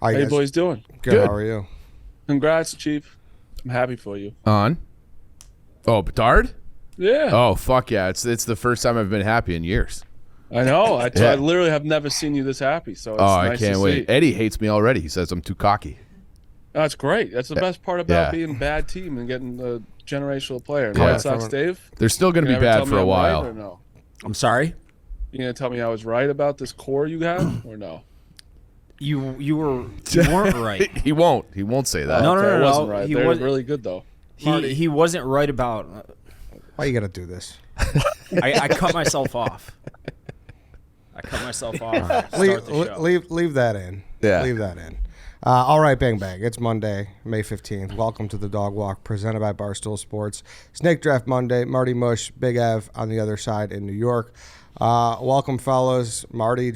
How you boys doing? Good. How are you? Congrats, Chief. I'm happy for you. On? Oh, Bedard? Yeah. Oh, fuck yeah. It's the first time I've been happy in years. I know. I literally have never seen you this happy, so it's nice I can't to wait. see. Eddie hates me already. He says I'm too cocky. That's great. That's the best part about being a bad team and getting a generational player. White Sox Dave? They're still going to be bad for a while. Right or no? I'm sorry? You going to tell me I was right about this core you have or no? You weren't right. He won't say that. No. I wasn't right. They were really good, though. He wasn't right about... Why you got to do this? I cut myself off. Leave that in. Yeah. Leave that in. All right, Bang Bang. It's Monday, May 15th. Welcome to the Dog Walk, presented by Barstool Sports. Snake Draft Monday. Marty Mush, Big Av on the other side in New York. Welcome, fellas. Marty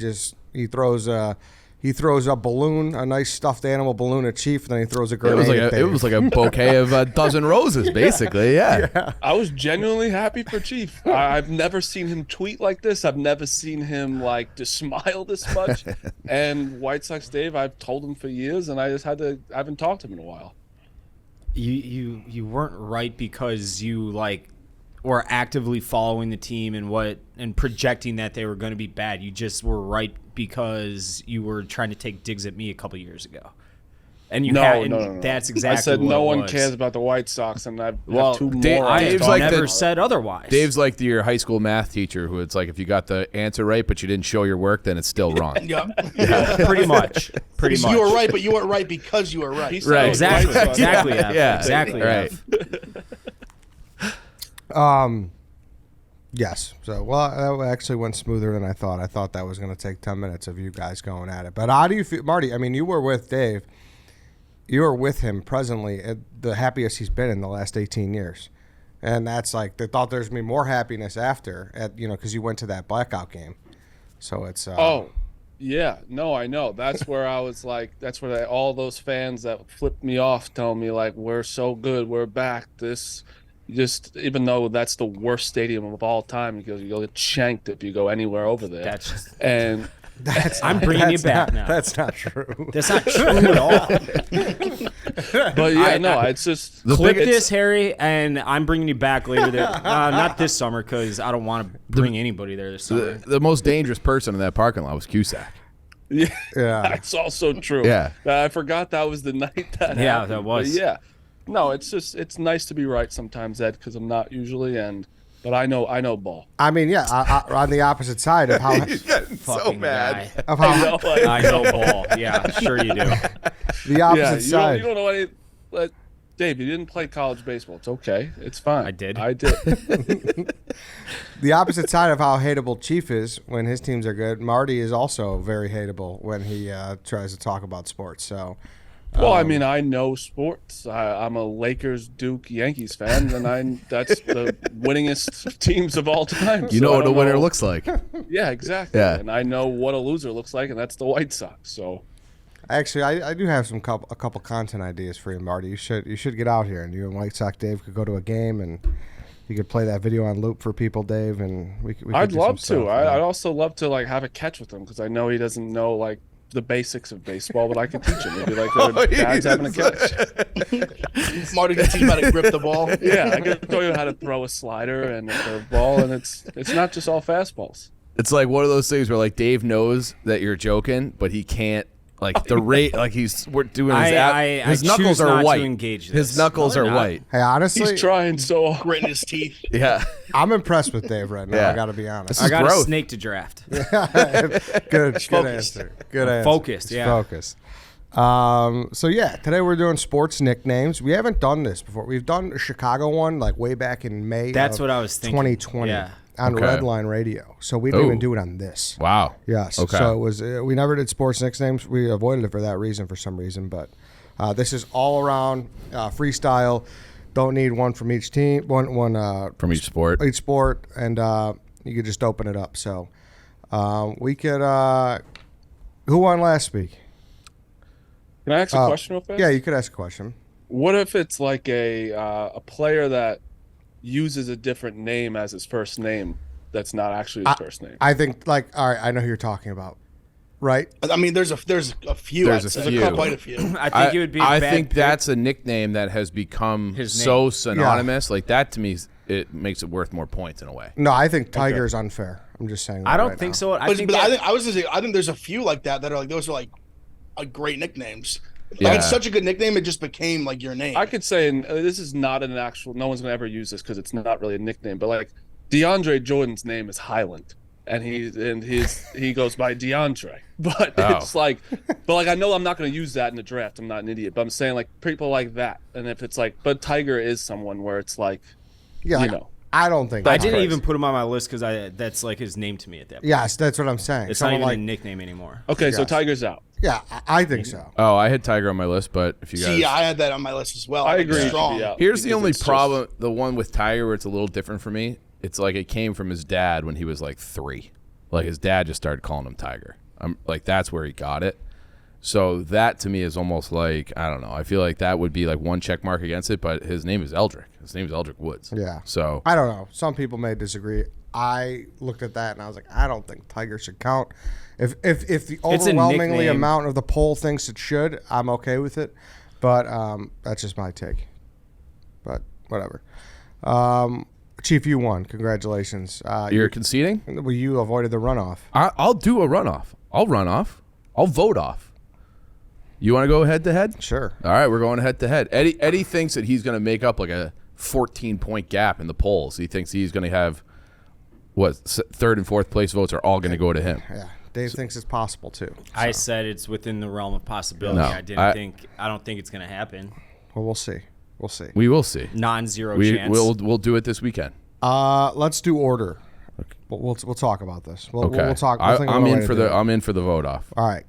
he throws a balloon, a nice stuffed animal balloon at Chief, and then he throws a grenade. It was like a bouquet of a dozen roses, basically. Yeah. I was genuinely happy for Chief. I've never seen him tweet like this. I've never seen him just smile this much. And White Sox Dave, I've told him for years, and I haven't talked to him in a while. You weren't right because you were actively following the team and projecting that they were going to be bad. You just were right because you were trying to take digs at me a couple years ago. And no. That's exactly I said what no it one was. cares about the White Sox, and I've two more. Dave's never said otherwise. Dave's like your high school math teacher who it's like if you got the answer right but you didn't show your work, then it's still wrong. Yeah, pretty much. You were right, but you weren't right because you were right. Right. Exactly. Exactly. Yeah. Exactly. Right. Yes. So, that actually went smoother than I thought. I thought that was going to take 10 minutes of you guys going at it. But how do you feel, Marty? I mean, you were with Dave. You are with him presently at the happiest he's been in the last 18 years. And that's they thought there's going to be more happiness after, because you went to that blackout game. So it's... yeah. No, I know. That's where I was that's where all those fans that flipped me off telling me, we're so good, we're back. Even though that's the worst stadium of all time, because you'll get shanked if you go anywhere over there. I'm bringing you back now. That's not true. That's not true at all. But it's just click this, Harry, and I'm bringing you back later. There, not this summer because I don't want to bring anybody there this summer. The most dangerous person in that parking lot was Cusack. Yeah, that's also true. Yeah, I forgot that was the night that. Yeah, happened. that was. But yeah, no, it's nice to be right sometimes, Ed, because I'm not usually But I know ball. I mean, on the opposite side of how he's getting so mad. Of how I know ball. Yeah, sure you do. The opposite side. You don't know any. Dave, you didn't play college baseball. It's okay. It's fine. I did. The opposite side of how hateable Chief is when his teams are good. Marty is also very hateable when he tries to talk about sports. So. Well, I mean, I know sports. I'm a Lakers, Duke, Yankees fan, and that's the winningest teams of all time. You know what a winner looks like. Yeah, exactly. Yeah. And I know what a loser looks like, and that's the White Sox. So, actually, I do have a couple content ideas for you, Marty. You should get out here, and you and White Sox Dave could go to a game, and you could play that video on loop for people, Dave, and we could. I'd do love some to. stuff, I'd also love to have a catch with him because I know he doesn't know the basics of baseball, but I could teach him. It'd be like dad's having a catch. Marty can teach him how to grip the ball. Yeah, I can show you how to throw a slider and a curveball, and it's not just all fastballs. It's like one of those things where Dave knows that you're joking, but he can't. We're doing his knuckles are white. His knuckles are white. Hey, honestly, he's trying so hard. Gritting his teeth. Yeah, I'm impressed with Dave right now. Yeah. I got to be honest. I got growth. a snake to draft. Good answer. Good answer. Focused. Yeah. Focused. Today we're doing sports nicknames. We haven't done this before. We've done a Chicago one way back in May. That's what I was thinking. 2020. Yeah. On Redline Radio, so we didn't even do it on this. Wow. Yes. Okay. So it was. We never did sports nicknames. We avoided it for that reason, for some reason. But this is all around freestyle. Don't need one from each team. One from each sport. Each sport, and you could just open it up. So we could. Who won last week? Can I ask a question real fast? Yeah, you could ask a question. What if it's a player that uses a different name as his first name that's not actually his first name? I think all right, I know who you're talking about. right? I mean, there's a few. There's a few. Quite a few. I think it would be. I think that's a nickname that has become so synonymous. Yeah. Like that to me, it makes it worth more points in a way. No, I think Tiger is unfair. I'm just saying. That I don't right think now. so. I think there's a few like that are like those are like great nicknames. Yeah. Like, it's such a good nickname, it just became like your name. I could say, and this is not an actual. No one's gonna ever use this because it's not really a nickname. But like DeAndre Jordan's name is Highland, and he goes by DeAndre. But it's like, I know I'm not gonna use that in the draft. I'm not an idiot. But I'm saying like people like that, and if it's like, but Tiger is someone where it's like, Yeah, you know. I don't think. I didn't even put him on my list because that's like his name to me at that point. Yes, that's what I'm saying. It's not even a nickname anymore. Okay, so Yes. Tiger's out. Yeah, I think so. Oh, I had Tiger on my list, but if you guys, See, I had that on my list as well. I agree. Strong. Yeah. here's the Because only it's problem: the one with Tiger, where it's a little different for me. It's like it came from his dad when he was like 3. Like his dad just started calling him Tiger. I'm like that's where he got it. So that to me is almost like I don't know. I feel like that would be like one check mark against it, but his name is Eldrick. His name is Eldrick Woods. Yeah. So I don't know. Some people may disagree. I looked at that and I was like, I don't think Tiger should count. If the overwhelmingly nickname. amount of the poll thinks it should, I'm okay with it. But that's just my take. But whatever. Chief, you won. Congratulations. you're conceding? Well, you avoided the runoff. I'll do a runoff. I'll run off. I'll vote off. You want to go head to head? Sure. All right, we're going head to head. Eddie thinks that he's going to make up like a 14-point gap in the polls. He thinks he's going to have third and fourth place votes are all going to go to him. Yeah. Dave thinks it's possible too. I said it's within the realm of possibility. No, I don't think it's going to happen. Well, we'll see. We'll see. We will see. Non-zero chance. We'll do it this weekend. Let's do order. We'll talk about this. Okay. We'll talk. We'll think of I'm a way in to for do it. I'm in for the vote off. All right.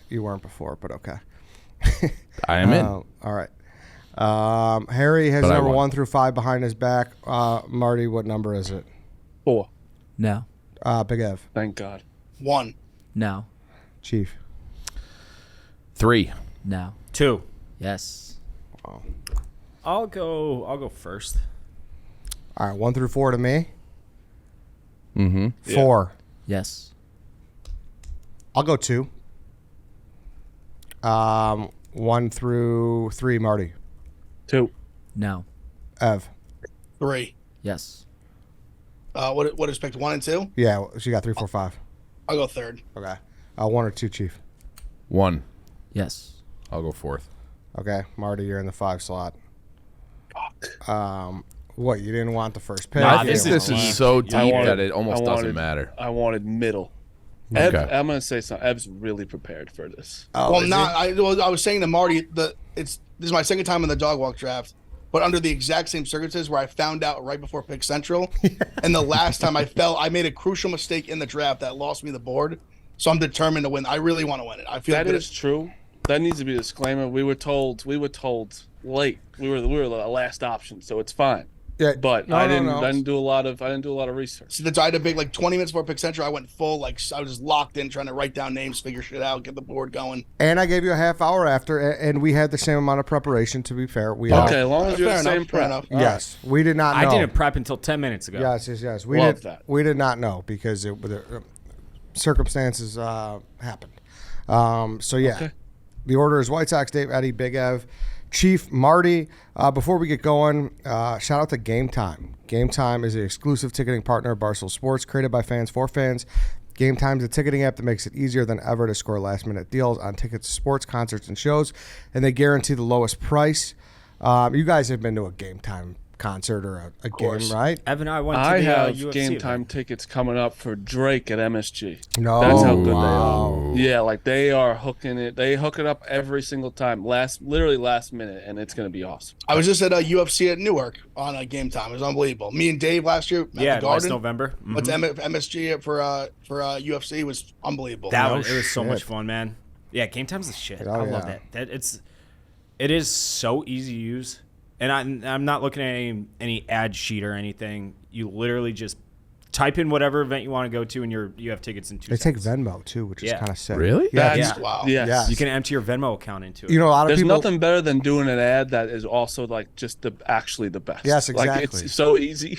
You weren't before, but okay. I am in. All right. Harry has But I number won. 1 through 5 behind his back. Marty, what number is it? 4. No. Big Ev. Thank God. 1. No. Chief. 3. No. 2. Yes. I'll go first. All right. 1 through 4 to me. Mm-hmm. 4. Yes. I'll go 2. 1 through 3, Marty. 2. No. Ev. 3. Yes. What is picked 1 and 2? Yeah, she got 3, 4, 5. I'll go 3rd. Okay. 1 or 2, Chief. 1. Yes. I'll go 4th. Okay. Marty, you're in the 5 slot. Fuck. What, you didn't want the first pick? Nah, You this didn't is want- is so deep wanted- that it almost I doesn't wanted- matter. I wanted middle. Okay. I'm gonna say something. Ev's really prepared for this. Oh, Well, is not. I was saying to Marty this is my second time in the dog walk draft, but under the exact same circumstances where I found out right before pick central, and the last time I made a crucial mistake in the draft that lost me the board. So I'm determined to win. I really want to win it. I feel That good. is true. That needs to be a disclaimer. We were told late. We were the last option, so it's fine. Yeah, But no, I no, didn't. no. I didn't do a lot of research. So I had a big 20 minutes before pick central. I went full I was just locked in trying to write down names, figure shit out, get the board going. And I gave you a half hour after, and we had the same amount of preparation, to be fair. We Okay, as long as you're Fair the same enough, fair prep. enough. All right. Yes, we did not know. I didn't prep until 10 minutes ago. Yes. Love that. We did not know because the circumstances happened. So yeah, Okay. the order is White Sox Dave, Eddie, Big Ev, Chief, Marty. Before we get going, shout out to Game Time. Game Time is the exclusive ticketing partner of Barstool Sports, created by fans for fans. Game Time is a ticketing app that makes it easier than ever to score last-minute deals on tickets to sports, concerts, and shows, and they guarantee the lowest price. You guys have been to a Game Time concert or a game, right? Evan and I went to I the have UFC game event. time tickets coming up for Drake at MSG. No. That's how good Wow. they are. Yeah, like they are hooking it. They hook it up every single time, literally last minute, and it's gonna be awesome. I was just at a UFC at Newark on a game time. It was unbelievable. Me and Dave last year at the Yeah, last Garden. November. Mhm. Went to MSG for UFC was unbelievable. It was so shit. much fun, man. Yeah, Game Time's the shit. Oh, I love yeah. that. It is so easy to use, and I'm not looking at any ad sheet or anything. You literally just type in whatever event you want to go to, and you have tickets in 2 They take seconds. Venmo too, which is Yeah. kind of sick. Really? Yeah. That's, Wow. Yes. Yeah. You can empty your Venmo account into it. You know, a lot of There's people. nothing better than doing an ad that is also like just actually the best. Yes, Like, exactly. it's so easy.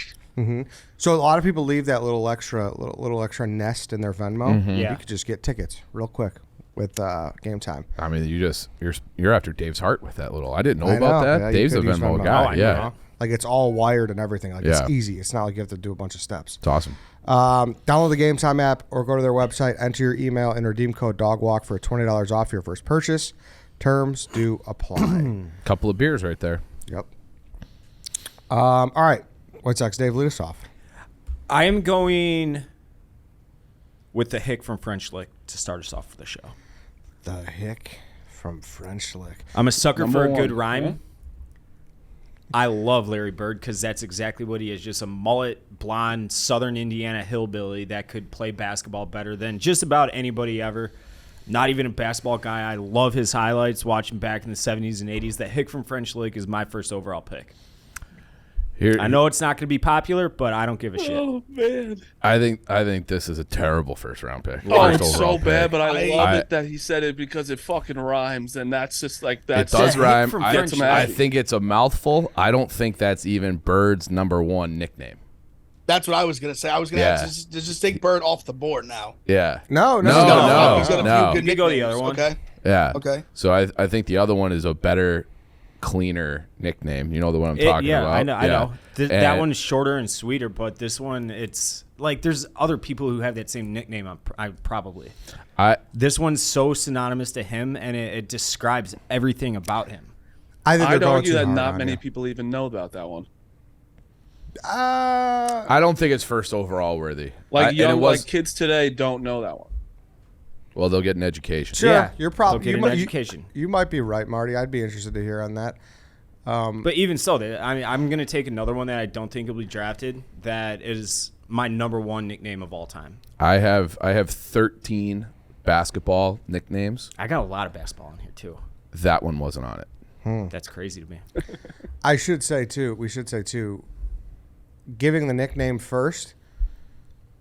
So a lot of people leave that little extra nest in their Venmo. Yeah. You could just get tickets real quick with Game Time. I mean, you're after Dave's heart with that little. I didn't know I about know, that. yeah, you Dave's a could use Venmo Venmo. guy. Oh, I yeah, know. Like it's all wired and everything. Like Yeah. it's easy. It's not like you have to do a bunch of steps. it's awesome. Download the Game Time app or go to their website, enter your email and redeem code DOGWALK for $20 off your first purchase. Terms do apply. Couple of beers right there. Yep. All right. White Sox Dave, lead us off. I am going with the hick from French Lick to start us off for the show. The hick from French Lick. I'm a sucker Number for a good one, rhyme. yeah. I love Larry Bird because that's exactly what he is. Just a mullet, blonde, Southern Indiana hillbilly that could play basketball better than just about anybody ever. Not even a basketball guy. I love his highlights, watching back in the 70s and 80s. That hick from French Lick is my first overall pick. Here, I know it's not going to be popular, but I don't give a shit. Oh man. I think this is a terrible first round pick. Oh, First it's so overall bad, pick. but I love I- it that he said it because it fucking rhymes, and that's just like It that's does hick rhyme. from I, French I Lick. think it's a mouthful. I don't think that's even Bird's number one nickname. That's what I was gonna say. I was gonna Yeah. just take Bird off the board now. Yeah. No. No, He's got a- no, he's got a few no. good You can go the nicknames, other one. Okay. Yeah. Okay. So I think the other one is a better, cleaner nickname. You know the one I'm talking about. I know. I know. That And- one's shorter and sweeter, but this one, it's like there's other people who have that same nickname. I probably. This one's so synonymous to him, and it describes everything about him. I think they're I'd going argue too that hard not on many you. people even know about that one. I don't think it's first overall worthy. Like and young, it was, like kids today don't know that one. well, they'll get an education. Sure, Yeah. you're They'll probably get an education. You might be right, Marty. I'd be interested to hear on that. But even so, I'm going to take another one that I don't think will be drafted. That is my number one nickname of all time. I have 13 basketball nicknames. I got a lot of basketball in here too. That one wasn't on it. That's crazy to me. We should say too, giving the nickname first,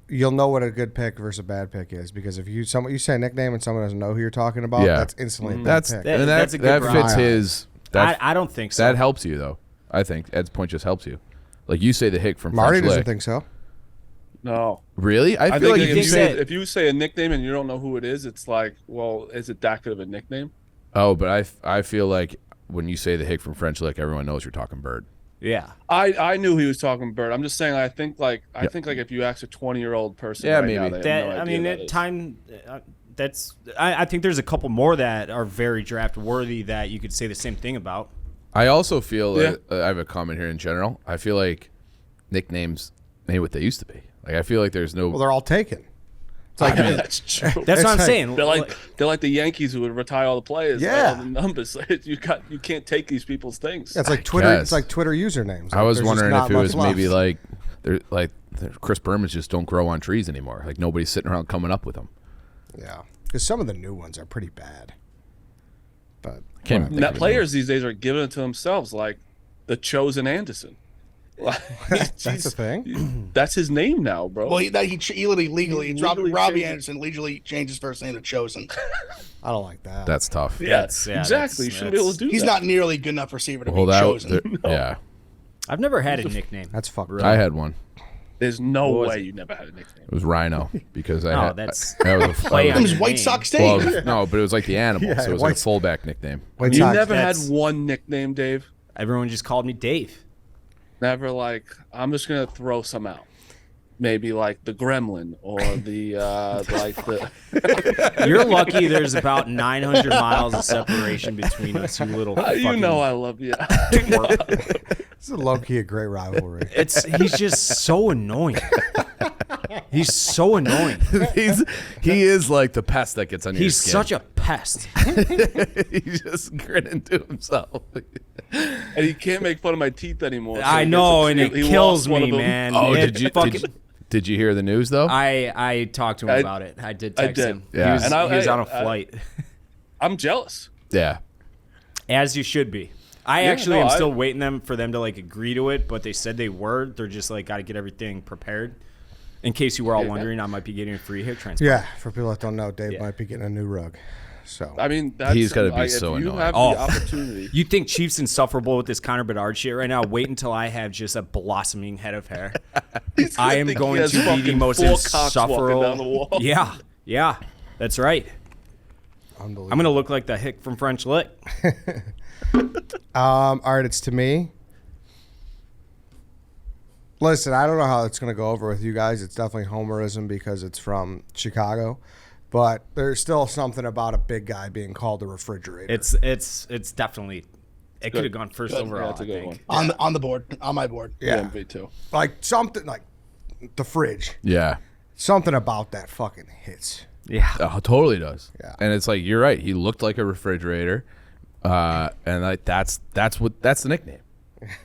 you'll know what a good pick versus a bad pick is, because if you say a nickname and someone doesn't know who you're talking about, Yeah. that's instantly a bad That's pick. That's a good that rhyme. fits his. That, I don't think so. that helps you though. I think Ed's point just helps you. Like you say the hick from Marty French doesn't Lick. think so. No, Really? I I feel think like if, you you say. if you say a nickname and you don't know who it is, it's like, well, is it that good of a nickname? Oh, but I feel like when you say the hick from French Lick, everyone knows you're talking Bird. Yeah. I knew he was talking Bird. I'm just saying. I think like if you ask a 20-year-old person, Yeah, right maybe. now, they have That no I idea mean, that that is. time. I think there's a couple more that are very draft worthy that you could say the same thing about. I also feel Yeah. I have a comment here in general. I feel like nicknames ain't what they used to be. Like I feel like there's no. Well, they're all taken. It's I like mean, that's true. That's what I'm like- saying. They're like the Yankees who would retire all the players. like, Yeah. all the numbers. You can't take these people's things. it's like Twitter. guess. It's like Twitter usernames. I was There's just wondering not if it much was left. maybe like Chris Berman's just don't grow on trees anymore. Like nobody's sitting around coming up with them. Yeah, because some of the new ones are pretty bad. But Can't whatever. think Now, of it. players these days are giving it to themselves, like the Chosen Anderson. Like, That's a he's- thing. That's his name now, bro. Well, he literally legally, He legally Robbie changed it. Anderson legally changed his first name to Chosen. I don't like that. That's tough. yeah, yeah, exactly. You shouldn't be able to do He's that. not nearly good enough receiver to Well, be that Chosen. yeah. I've never had a nickname. That's fucked up. I had one. There's no What was way it? you never had a nickname. It was Rhino because I No, had that's that was a play It on was your White name. Sox well, Dave. no, but it was like the animal, Yeah, so it was White like a fullback nickname. White You Sox. never had That's- one nickname, Dave. Everyone just called me Dave. Never like I'm just gonna throw some out. Maybe like the Gremlin or the like the. You're lucky there's about 900 miles of separation between us, you little fucking You know I love you. twerp. This is low key a great rivalry. He's just so annoying. He's so annoying. He is like the pest that gets on your He's skin. such a pest. He's just grinning to himself. And he can't make fun of my teeth anymore. so I he gets know, and upset. it He kills lost one me, of them. man. Oh, It did fucking- did you hear the news though? I talked to him about it. I did text did. him. Yeah. He was, And he was on a I- flight. I'm jealous. yeah. As you should be. I Yeah, actually no, am I- still waiting for them to like agree to it, but they said they were. They're just like got to get everything prepared. In case you were all wondering, I might be getting a free hair transplant. Yeah, for people that don't know, Dave might be getting a new rug. So I mean, that's, He's gotta be like, so if you annoying. have Oh. the opportunity. You think Chief's insufferable with this Connor Bedard shit right now? Wait until I have just a blossoming head of hair. I am going has to be the fucking most 4 cocks walking down the insufferable. wall. Yeah, that's right. unbelievable. I'm gonna look like the hick from French Lick. All right, it's to me. Listen, I don't know how it's going to go over with you guys. It's definitely homerism because it's from Chicago, but there's still something about a big guy being called a refrigerator. It's definitely. It could have gone first Good. overall. Yeah, that's a I good think. one. On the board, on my board. yeah, Me too. like something like the fridge. Yeah. Something about that fucking hits. Yeah. Oh, totally does. Yeah. And it's like you're right. He looked like a refrigerator, and like that's the nickname,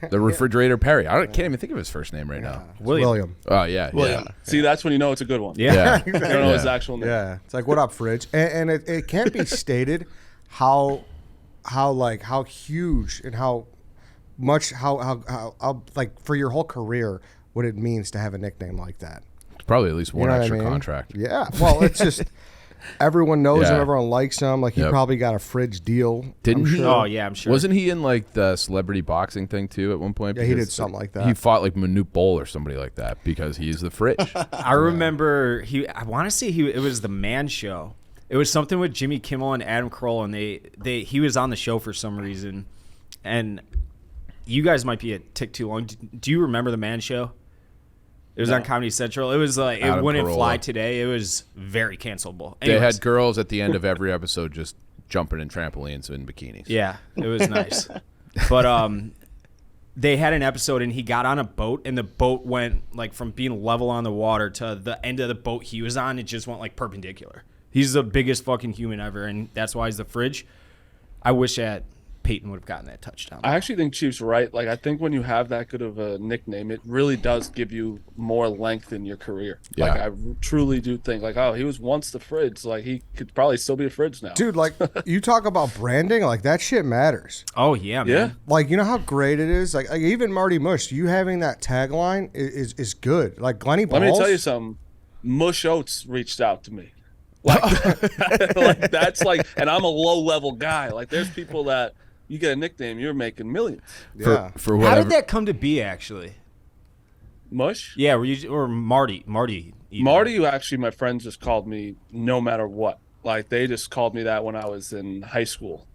the refrigerator Perry. Can't even think of his first name right now. William. Oh yeah, William. yeah, See, that's when you know it's a good one. Yeah. You don't know his actual name. Yeah, it's like what up, fridge, and it can't be stated how huge and how much how like for your whole career what it means to have a nickname like that. It's probably at least one You know what I extra mean? contract. Yeah, well, it's just everyone knows him, Yeah. everyone likes him. Like he Yep. probably got a fridge deal. Didn't I'm he? sure. Oh yeah, I'm sure. Wasn't he in like the celebrity boxing thing too at one point? Yeah, he Because did something like that. He fought like Manute Bol or somebody like that because he's the fridge. I remember I want to say it was the Man Show. It was something with Jimmy Kimmel and Adam Carolla, and he was on the show for some reason. And you guys might be a tick too long. Do you remember the Man Show? It was on Comedy Central. It was like Adam it wouldn't Carolla. fly today. It was very cancelable. They Anyways, had girls at the end of every episode just jumping in trampolines in bikinis. yeah, it was nice. But they had an episode, and he got on a boat, and the boat went like from being level on the water to the end of the boat he was on. It just went like perpendicular. He's the biggest fucking human ever, and that's why he's the fridge. I wish that Peyton would have gotten that touchdown. I actually think Chief's right. Like, I think when you have that good of a nickname, it really does give you more length in your career. Yeah. Like, I truly do think, like, oh, he was once the fridge. Like, he could probably still be a fridge now. Dude, like you talk about branding, like that shit matters. Oh yeah, Yeah. man. Like you know how great it is. Like even Marty Mush, you having that tagline is good. Like Glenny Balls. Let me tell you something. Mush Oates reached out to me. Like, like that's like, and I'm a low level guy. Like, there's people that you get a nickname, you're making millions. Yeah. For How whatever. did that come to be, actually? Mush? Yeah, or Marty. even. Marty, who actually my friends just called me no matter what. Like, they just called me that when I was in high school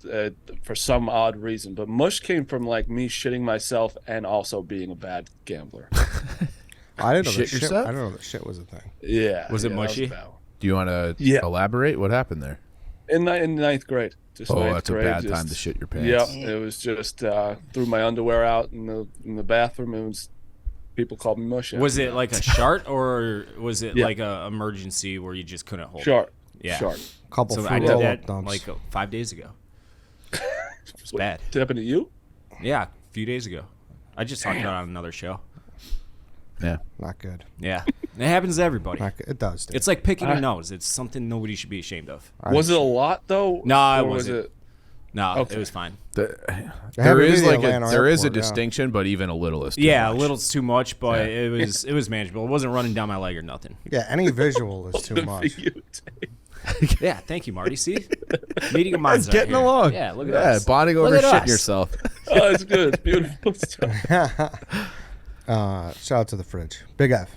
for some odd reason. But Mush came from like me shitting myself and also being a bad gambler. I didn't know Shit that shit. yourself? I didn't know that shit was a thing. Yeah. Was it yeah, that mushy? a bad one. Do you want to Yeah. elaborate? What happened there? In ninth grade. Just Oh, ninth that's a grade, bad just- time to shit your pants. Yeah, it was just threw my underwear out in the bathroom. It was people called me Mush. Was it like a shart, or was it Yeah. like a emergency where you just couldn't hold? Short? Yeah. Short. Couple So free I did roll-up that dumps. like 5 days ago. It was bad. Did it happen to you? Yeah, a few days ago. I just talked about it on another show. Yeah. Not good. Yeah, it happens to everybody. Not good. It does. Dude. It's like picking your nose. It's something nobody should be ashamed of. Was it a lot though? No, it Or was wasn't. it? No, Okay. it was fine. There happened is to me at like Atlanta there is a Airport, yeah. distinction, but even a little is too Yeah, much. a little's too much, but Yeah. it was manageable. It wasn't running down my leg or nothing. Yeah, any visual is too Good much. for you, Dave. Yeah, thank you, Marty. See, meeting of minds. It's getting right here. along. Yeah, look at Yeah, us. bonding Look over at shitting us. yourself. Oh, it's good. It's beautiful stuff. Shout out to the fridge. Big F.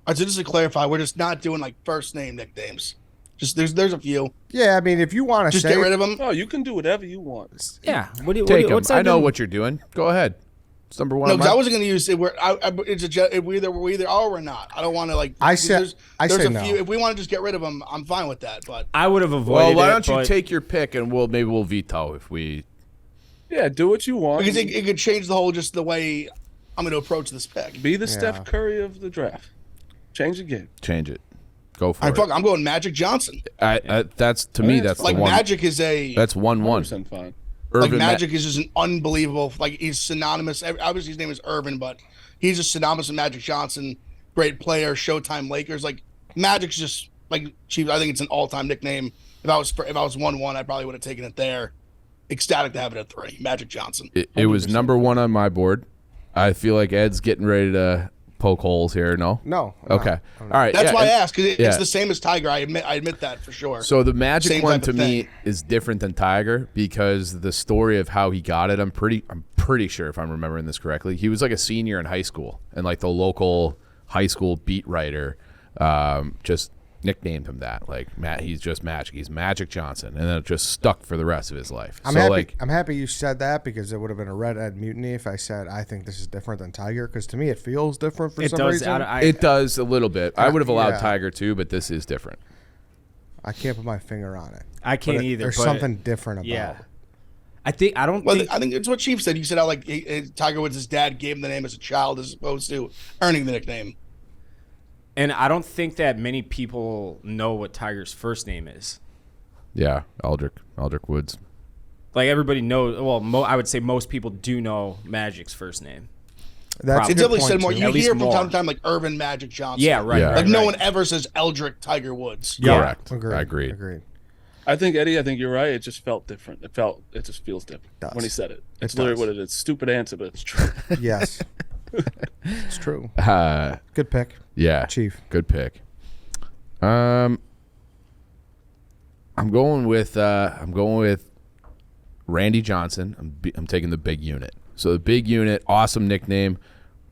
All right, so just to clarify, we're just not doing like first name nicknames. Just there's a few. Yeah, I mean, if you want to Just say get rid of them. Oh, you can do whatever you want. Yeah. What do you, Take them. what's that I know do? what you're doing. Go ahead. It's number one. No, on because I my- wasn't going to use it. We either are or we're not. I don't want to like. I said- I there's say a no. few. If we want to just get rid of them, I'm fine with that. But I would have well, avoided why it, don't you but- take your pick and maybe we'll veto if we. Yeah, do what you want. because it could change the whole just the way I'm going to approach this pick. Be the Yeah. Steph Curry of the draft. Change the game. Change it. Go for I it. fuck. I'm going Magic Johnson. That's to me. That's Like the one. Magic is a That's 1-1. 100% fine. like Urban Magic is just an unbelievable. Like he's synonymous. Obviously his name is Irvin, but he's just synonymous with Magic Johnson. Great player. Showtime Lakers. Like Magic's just like Chiefs. I think it's an all-time nickname. If I was 1-1, I probably would have taken it there. Ecstatic to have it at 3. Magic Johnson. It was number 1 on my board. I feel like Ed's getting ready to poke holes here. No. No. Okay. All right. That's yeah, why I and- asked, because yeah. it's the same as Tiger. I admit that for sure. So the Magic Same one type to of me thing. is different than Tiger because the story of how he got it. I'm pretty sure if I'm remembering this correctly, he was like a senior in high school, and like the local high school beat writer just nicknamed him that. Like Matt, he's just Magic. He's Magic Johnson, and then it just stuck for the rest of his life. I'm so happy. like, I'm happy you said that because it would have been a red-eyed mutiny if I said I think this is different than Tiger. Because to me, it feels different for It some does. reason. it does a little bit. I would have allowed Yeah. Tiger too, but this is different. I can't put my finger on it. I can't But either. There's but something different about Yeah. it. I don't Well, think. I think it's what Chief said. He said how like Tiger Woods' dad gave him the name as a child as opposed to earning the nickname. And I don't think that many people know what Tiger's first name is. Yeah, Aldrich Woods. Like everybody knows. Well, I would say most people do know Magic's first name. That's a It's good definitely point, said more. too. You At least hear from more. time to time like Irvin Magic Johnson. Yeah, right. Yeah. right Like no right. one ever says Eldrick Tiger Woods. Yeah. Correct. Agreed. I agree. Agreed. I think Eddie. I think you're right. It just felt different. It just feels different Does. when he said it. It's It literally does. what it is. Stupid answer, but it's true. Yes. It's true. Good pick, Yeah, Chief. good pick. I'm going with Randy Johnson. I'm taking the big unit. So the big unit, awesome nickname.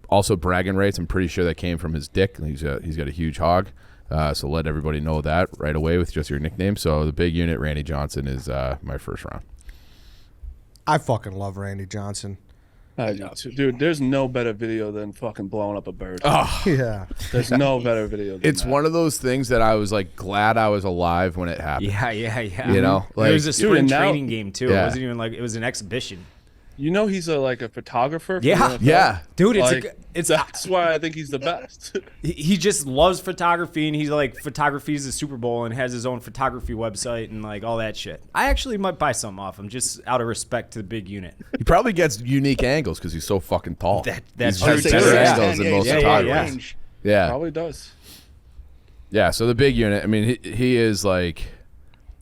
Also bragging rights. I'm pretty sure that came from his dick. He's got a huge hog. So let everybody know that right away with just your nickname. So the big unit, Randy Johnson, is my first round. I fucking love Randy Johnson. I do too. Dude, there's no better video than fucking blowing up a bird. Yeah. There's no better video than It's that. one of those things that I was like glad I was alive when it happened. Yeah. You know, it was a like- spring and now- training game too. Yeah. It wasn't even like it was an exhibition. You know he's like a photographer. for Yeah. the NFL? Yeah. Dude, Like, it's that's why I think he's the best. he just loves photography, and he's like photographies the Super Bowl and has his own photography website and like all that shit. I actually might buy something off him just out of respect to the big unit. He probably gets unique angles because he's so fucking tall. That's He's true. got I'd say better so, yeah. angles than most yeah, photographers. range. Yeah. Probably does. Yeah, so the big unit, I mean, he is like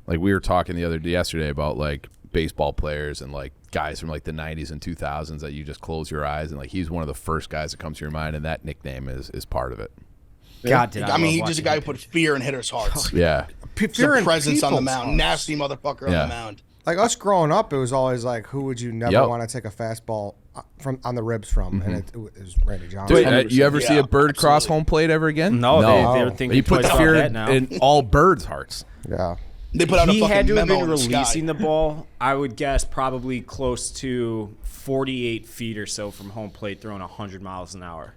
we were talking yesterday about like baseball players and like guys from like the 90s and 2000s that you just close your eyes and like he's one of the first guys that comes to your mind, and that nickname is part of it. God, did I I mean, love he's just a guy who watching put fear in hitters' hearts. Yeah. Just Fear a in presence on the people's mound. hearts. Nasty motherfucker on Yeah. the mound. Like us growing up, it was always like, who would you never Yep. want to take a fastball from on the ribs from? And it was Randy Johnson. Dude, you ever see Yeah, a bird cross absolutely. home plate ever again? No, they're thinking He put twice fear about that now. in all birds' hearts. Yeah. They put out a He fucking had to have memo been in the sky. releasing the ball, I would guess, probably close to 48 feet or so from home plate, throwing 100 miles an hour.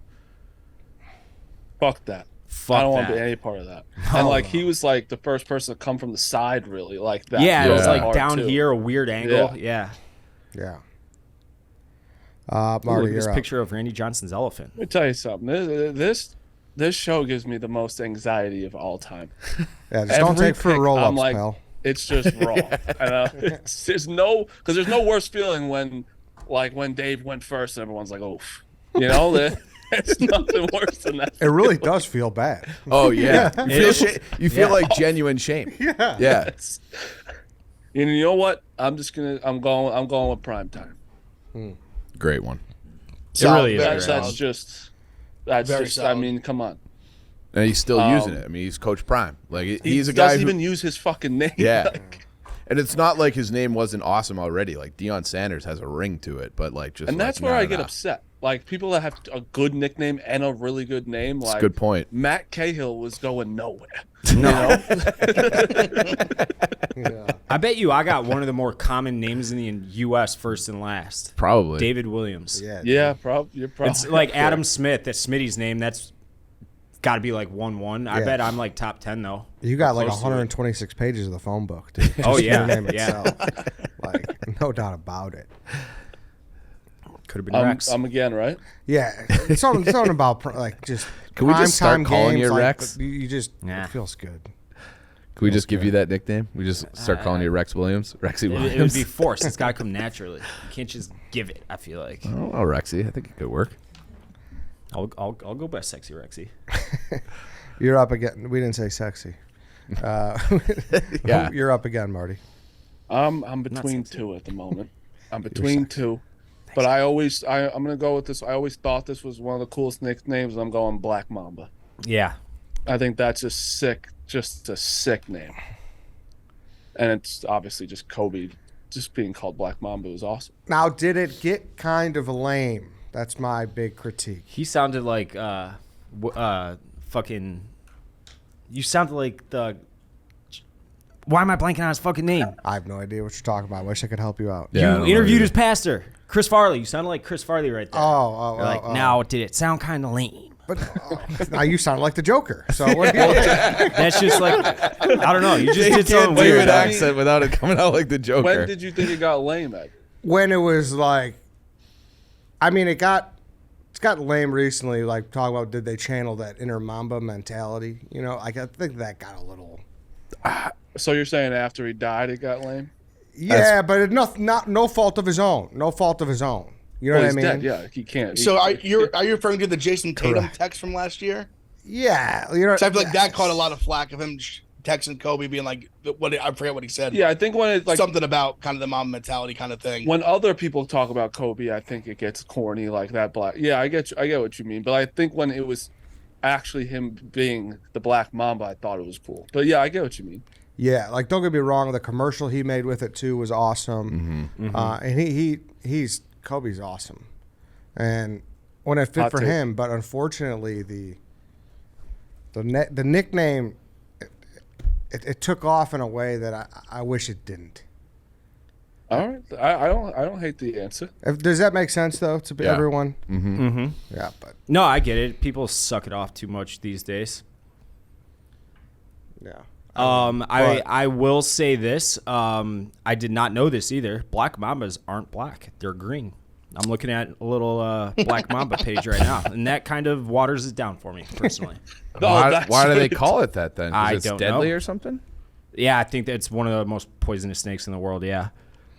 Fuck that. Fuck I don't want that. to be any part of that. And like he was like the first person to come from the side, really like that. Yeah, it was Yeah. like hard, down too. here, a weird angle. Yeah. Yeah. Ooh, Marty, look at you're this up. picture of Randy Johnson's elephant. Let me tell you something. This show gives me the most anxiety of all time. Yeah, just don't Every take for pick, roll-ups, I'm like, pal. it's just wrong. There's no worse feeling when Dave went first and everyone's like, oh, you know, there's nothing worse than that. It really does feel bad. Oh yeah. You feel like genuine shame. Yeah. Yeah. It's- and you know what? I'm going with prime time. Great one. really is Very great. That's Very just. I solid. mean, come on. And he's still using it. I mean, he's Coach Prime. Like He he's a guy doesn't who, even use his fucking name. Yeah. Like, and it's not like his name wasn't awesome already. Like Deion Sanders has a ring to it, but like just and like, that's where nah, I get nah. upset. Like people that have a good nickname and a really good name. That's a Like good point. Matt Cahill was going nowhere. Yeah. I bet you I got one of the more common names in the U.S. first and last. Probably. David Williams. Yeah. Yeah, you're probably. It's like Adam Smith. That's Smitty's name. That's got to be like 1-1. I Yeah. bet I'm like top 10 though. You got like Close to it. 126 pages of the phone book, dude. Oh, Just yeah, your name yeah. itself. Like, no doubt about it. Could have been Rex. I'm again, right? Yeah, it's something about like just. Can we just start primetime calling games, you like, Rex? You just Nah. it feels good. Can we just give you that nickname? We just start calling you Rex Williams? Rexy Williams? It would be forced. It's got to come naturally. You can't just give it, I feel like. I don't know, Rexy. I think it could work. I'll go by Sexy Rexy. You're up again. We didn't say sexy. Yeah. You're up again, Marty. I'm between sexy. two at the moment. I'm between two. But I'm gonna go with this. I always thought this was one of the coolest nicknames. I'm going Black Mamba. Yeah. I think that's just a sick name. And it's obviously just Kobe, just being called Black Mamba was awesome. Now, did it get kind of lame? That's my big critique. He sounded like fucking. You sounded like the. Why am I blanking on his fucking name? I have no idea what you're talking about. I wish I could help you out. Yeah, I You don't know interviewed either. his pastor, Chris Farley. You sounded like Chris Farley right there. You're like, now did it sound kind of lame? But now you sound like the Joker. So what do you That's just like, I don't know. You just He did can't something do weird. an accent without it coming out like the Joker. When did you think it got lame, Ed? when it was like, I mean, it's got lame recently. Like talking about, did they channel that inner Mamba mentality? You know, like I think that got a little. So you're saying after he died, it got lame? Yeah, but no fault of his own. No fault of his own. You know Well, what I he's mean? dead. Yeah, he can't. So are you referring to the Jason Tatum text from last year? Yeah, you know. So I feel like that caught a lot of flack of him texting Kobe, being like, I forget what he said. Yeah, I think when it's like something about kind of the mom mentality kind of thing. when other people talk about Kobe, I think it gets corny like that. Black. Yeah, I get what you mean. But I think when it was actually him being the Black Mamba, I thought it was cool. But yeah, I get what you mean. Yeah, like don't get me wrong, the commercial he made with it too was awesome. And he's Kobe's awesome, and when it fit Hot for take. him, but unfortunately the nickname it took off in a way that I wish it didn't. All right, I don't hate the answer. Does that make sense though to Yeah. everyone? Mm-hmm. Yeah, but No, I get it. People suck it off too much these days. yeah. I will say this. I did not know this either. Black Mambas aren't black; they're green. I'm looking at a little Black Mamba page right now, and that kind of waters it down for me personally. Why do they call it that then? 'Cause I it's don't deadly know. or something? Yeah, I think that's one of the most poisonous snakes in the world. Yeah.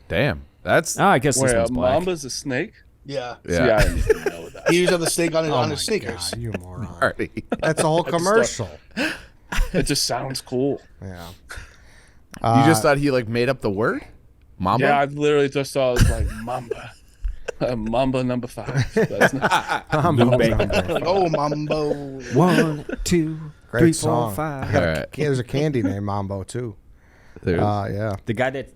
Damn, that's Oh, I guess this Wait, one's a black. Mamba's a snake? Yeah. See, I didn't even know that. He used to have the snake on his, Oh on my his sneakers. God, you moron! Marty. That's a whole commercial. It just sounds cool. Yeah. You just thought he like made up the word? Mamba? Yeah, I literally just saw it was like Mamba. Mamba number 5. That's not, Like, oh, Mambo. 1, 2, Great 3, 4, song. 5. All right. There's a candy named Mambo too. There- Yeah. The guy that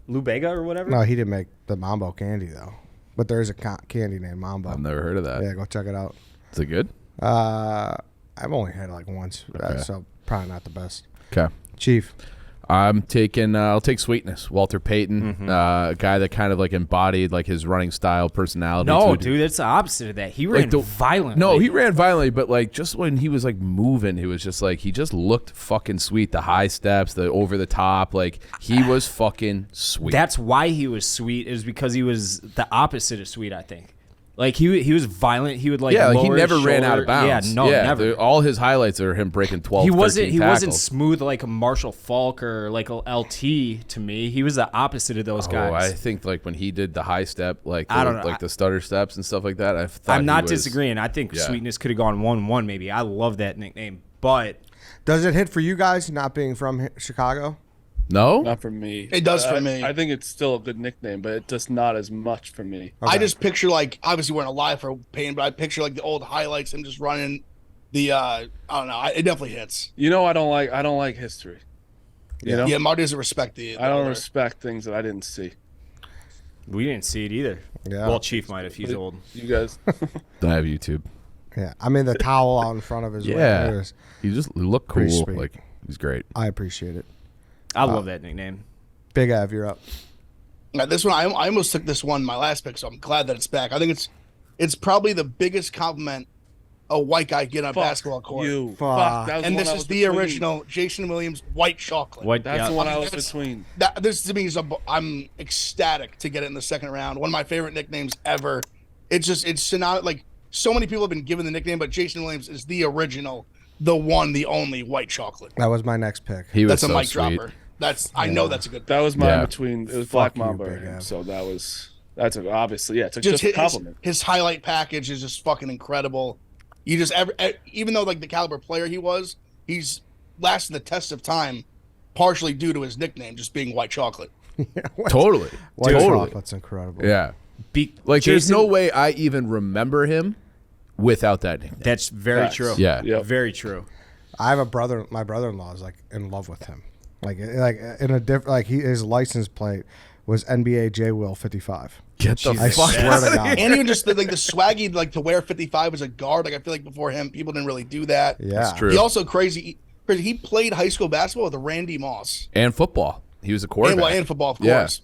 Lou Bega or whatever. No, he didn't make the Mambo candy though. But there is a candy named Mambo. I've never heard of that. Yeah, go check it out. Is it good? I've only had it like once, so probably not the best. Okay. Chief. I'm taking. I'll take Sweetness. Walter Payton, a guy that kind of like embodied like his running style, personality. No, too. dude, that's the opposite of that. He ran the- violently. No, he ran violently, but like just when he was like moving, he was just like he just looked fucking sweet. The high steps, the over the top, like he was fucking sweet. That's why he was sweet. Is because he was the opposite of sweet. I think. Like he was violent. He would like yeah, like, he lower never his ran out shoulder. of bounds. Yeah, no, never. All his highlights are him breaking 12. He wasn't 13 tackles. smooth like a Marshall Falk or like a LT to me. He was the opposite of those Oh, guys. I think like when he did the high step, like I don't know. like the stutter steps and stuff like that. I thought I'm not he was- disagreeing. I think yeah. Sweetness could have gone 1-1 maybe. I love that nickname, but Does it hit for you guys not being from Chicago? No, not for me. It does for me. I think it's still a good nickname, but it does not as much for me. I just picture like obviously we're in a live for Payne, but I picture like the old highlights him just running the I don't know. It definitely hits. You know, I don't like history. You know, Yeah, Marty doesn't respect the. I don't older. respect things that I didn't see. we didn't see it either. Yeah. Well, Chief might if he's old. You guys, don't have YouTube. Yeah. I mean the towel out in front of his Yeah, way. he just looked Pretty cool. sweet. Like he's great. I appreciate it. I love that nickname. Big Av, you're up. Now, this one I almost took this one my last pick, so I'm glad that it's back. I think it's probably the biggest compliment a white guy get on a fuck basketball court. you. Fuck. Fuck. That was And one this I is was the between. original Jason Williams white chocolate. What? That's yeah. the one I was That's- between. This to me is I'm ecstatic to get it in the second round. One of my favorite nicknames ever. It's synonymous. Like so many people have been given the nickname, but Jason Williams is the original, the one, the only white chocolate. That was my next pick. He was That's a so mic sweet. dropper. I know that's a good. That was mine Yeah. between. It was Fuck Black you, Mamba, Big and him, Av. so that's obviously it's a Just just compliment. his highlight package is just fucking incredible. You just even though like the caliber player he was, he's lasted the test of time, partially due to his nickname just being white chocolate. Totally, White totally. chocolate's incredible. Yeah, Like, there's Jason- no way I even remember him without that nickname. That's very Facts. true. Yeah. Yep. Very true. I have a brother. My brother-in-law is like in love with him. Like in a different. Like his license plate was NBA J Will 55. Get the I fuck swear to God. And even just the swaggy, like to wear 55 as a guard. Like I feel like before him, people didn't really do that. Yeah, That's true. He also crazy. He played high school basketball with Randy Moss And football. He was a quarterback. and football, of Yeah. course.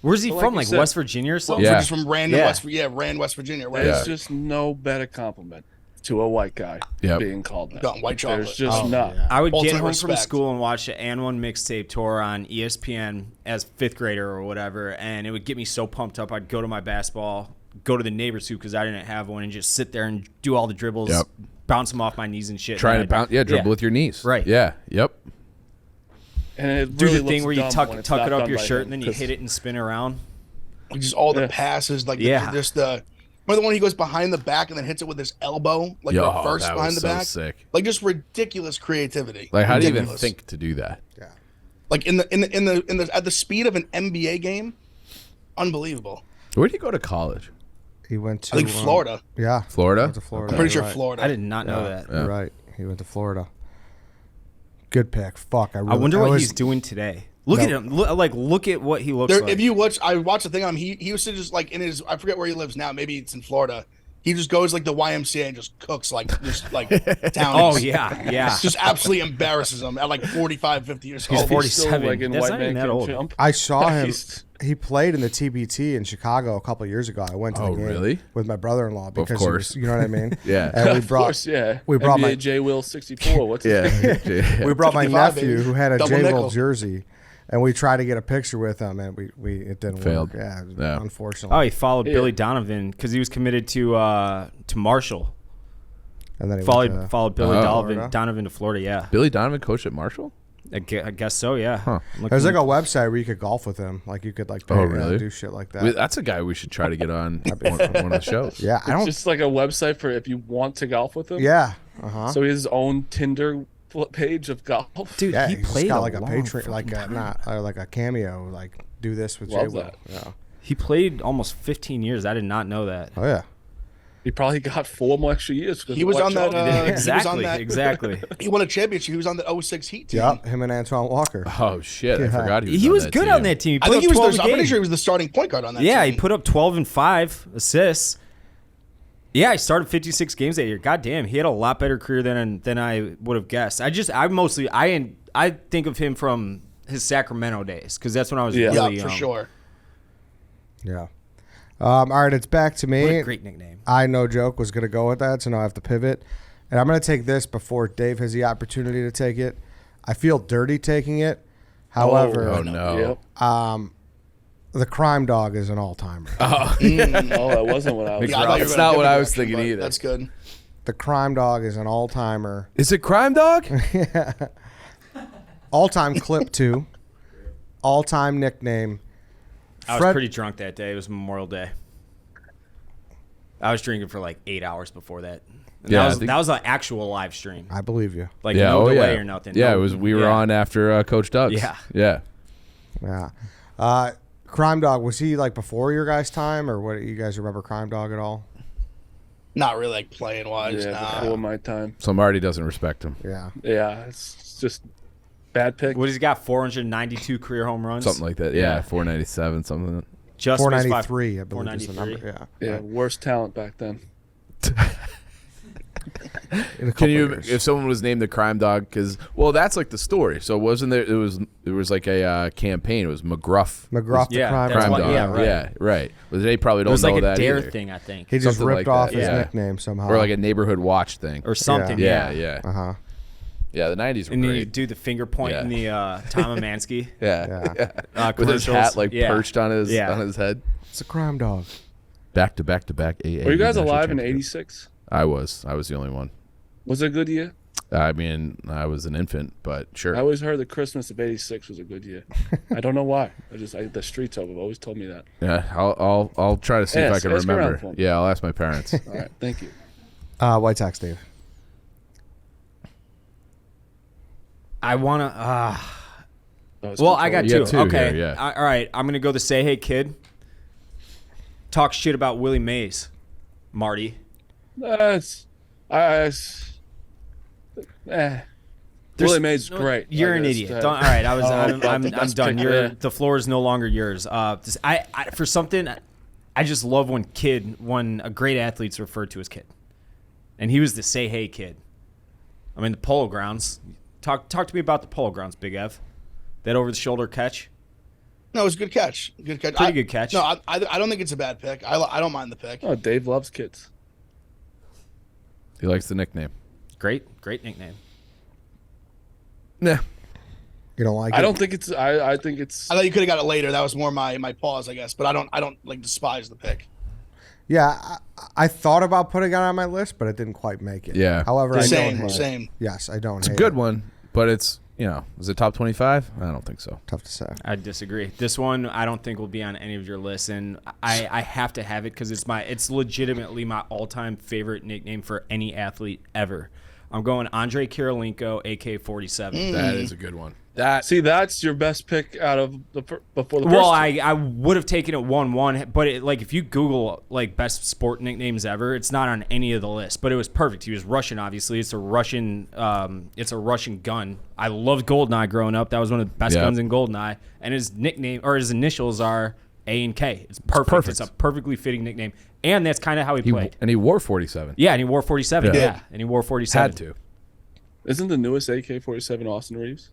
Where's he But from? like Like you said- West Virginia or something? Yeah. Just from Rand, Yeah. West Virginia. Right? There's just no better compliment to a white guy Yep. being called that. No, white chocolate. There's just Oh, not. yeah. I would get Ultimate home from respect. school and watch the And One mixtape tour on ESPN as fifth grader or whatever, and it would get me so pumped up. I'd go to my basketball, go to the neighbor's hoop because I didn't have one, and just sit there and do all the dribbles, Yep. bounce them off my knees and shit. Trying to And bounce, dribble with your knees. Right. Yeah. Yep. And it do really the thing looks where you dumb tuck when it's tuck not it up done your by shirt him, and then you 'cause- hit it and spin around. Just all the Yeah. passes, like Yeah. remember the one he goes behind the back and then hits it with his elbow, like Yo, reverse that behind was the so back, sick. like just ridiculous creativity. Like, how do you even Ridiculous. think to do that? Yeah. Like in the at the speed of an NBA game, unbelievable. Where did you go to college? He went to I think Florida. Yeah, Florida? Went to Florida. I'm pretty sure You're right. Florida. I did not know that. You're right. He went to Florida. Good pick. Fuck. I wonder what was- he's doing today. Look No. at him. Look at what he looks There, like. if you watch, I watched the thing on him. He used to just like in his. I forget where he lives now. Maybe it's in Florida. He just goes like the YMCA and just cooks like townies. Oh yeah, yeah. Just absolutely embarrasses him at like 45, 50 years He's old. 47. Still, like, in That's White not Man even that Can't old. Jump. I saw him. He's- He played in the TBT in Chicago a couple of years ago. I went to the Oh, game really? with my brother-in-law because he course. was, you know what I mean. Yeah. And we Of brought course, yeah. we brought NBA my- J Will 64. What's his name? Yeah. we brought my 55, nephew baby. who had a Double J Will nickel. jersey, and we tried to get a picture with him, and we it didn't Failed. work. Yeah, Yeah. unfortunately. Oh, he followed Yeah. Billy Donovan because he was committed to Marshall. And then he went to, Followed Billy Oh. Florida? Donovan to Florida. Yeah, Billy Donovan coached at Marshall? I guess so. Yeah. Huh. there's like a website where you could golf with him. Like you could like pay, Oh, really? do shit like that. That's a guy we should try to get on one of the shows. yeah, I don't. Just like a website for if you want to golf with him. Yeah. Uh huh. So he has his own Tinder page of golf. Dude, Yeah, he he's played got like a long Patreon, fucking like a, time. not like a cameo. Like do this with J Love Will. that. Yeah. He played almost 15 years. I did not know that. Oh yeah. He probably got 4 more extra years. He was on that. Exactly. He Exactly. He won a championship. He was on the 06 Heat team. Yep. Him and Antoine Walker. Oh, shit. I Yeah. forgot he was He on was that good team. on that team. He I put think he up was. 12 The, a I'm pretty game. sure he was the starting point guard on that. Yeah, team. he put up 12 and 5 assists. Yeah, he started 56 games that year. God damn, he had a lot better career than I would have guessed. I think of him from his Sacramento days because that's when I was Yeah. really Yeah, young. for sure. Yeah. All right, it's back to me. What a great nickname. I, no joke, was going to go with that, so now I have to pivot. And I'm going to take this before Dave has the opportunity to take it. I feel dirty taking it. However, Oh, no. Yep. the crime dog is an all-timer. Oh, that wasn't what I was. Yeah, I thought you were That's gonna not give what me I the was direction, thinking but either. That's good. The crime dog is an all-timer. Is it Crime Dog? All-time clip, too. All-time nickname. I was Fred- pretty drunk that day. It was Memorial Day. I was drinking for like 8 hours before that. And Yeah, I that think- was an actual live stream. I believe you. Like yeah, no oh, delay yeah. or nothing. Yeah, No- it was. We were yeah. on after Coach Doug's. Yeah. Yeah. Yeah. Crime dog, was he like before your guys' time, or what? You guys remember Crime Dog at all? Not really like playing wise. Yeah, Nah. before my time. So Marty doesn't respect him. Yeah. Yeah, it's just bad pick. What, he's got 492 career home runs? Something like that. Yeah, 497, something like Just missed 493, I believe is the 493. number. Yeah. Yeah, worst talent back then. In a Can couple you, years. if someone was named the Crime Dog, because that's like the story. So wasn't there? It was like a campaign. It was McGruff. McGruff the Yeah, crime that's Crime dog. why- Dog. yeah, right. right. Well, they probably It don't was know like a that dare either. thing, I think. He just Something ripped like off that, his yeah. nickname somehow. Or like a neighborhood watch thing. Or something. yeah, Yeah. yeah. Uh-huh. Yeah, the 90s were And then you great. do the finger point in the Tom Amansky Yeah. Yeah. With his hat like Yeah. perched on his Yeah. head. It's a crime dog. Back to back to back. AA Were you guys national alive in championship. '86? I was the only one. Was it a good year? I mean, I was an infant, but sure. I always heard the Christmas of '86 was a good year. I don't know why. The streets have always told me that. Yeah, I'll try to see if I Ask can around remember. for me. Yeah, I'll ask my parents. All right, thank you. White Sox, Dave. I want to. That was Well, I control. got You two. got two Okay. here, yeah. All right. I'm going to go the Say Hey Kid. talk shit about Willie Mays, Marty. That's Willie Mays is great. You're an idiot. All right, I'm best done. pick there. The floor is no longer yours. For something, I just love when a great athlete's referred to as kid, and he was the say hey kid. I mean, the Polo Grounds. Talk to me about the Polo Grounds, Big Ev. That over the shoulder catch. No, it was a good catch. Good catch. Pretty good catch. No, I don't think it's a bad pick. I don't mind the pick. Oh, Dave loves kids. He likes the nickname. Great nickname. Nah. You don't like it? I don't think it's. I think it's. I thought you could have got it later. That was more my pause, I guess. But I don't like despise the pick. Yeah, I thought about putting it on my list, but it didn't quite make it. Yeah. However, I don't hate it. Same. Yes, I don't It's a hate good it. one, but it's, is it top 25? I don't think so. Tough to say. I disagree. This one I don't think will be on any of your lists, and I have to have it because it's legitimately my all-time favorite nickname for any athlete ever. I'm going Andre Kirilenko, AK-47. That is a good one. See, that's your best pick out of before the. Well, first two. I would have taken it 1-1, but if you Google best sport nicknames ever, it's not on any of the lists. But it was perfect. He was Russian, obviously. It's a Russian gun. I loved Goldeneye growing up. That was one of the best guns in Goldeneye. And his nickname or his initials are A and K. It's perfect. It's a perfectly fitting nickname, and that's kind of how he played. And he wore 47. Yeah, and he wore 47. Yeah, and he wore 47. Had to. Isn't the newest AK-47 Austin Reeves?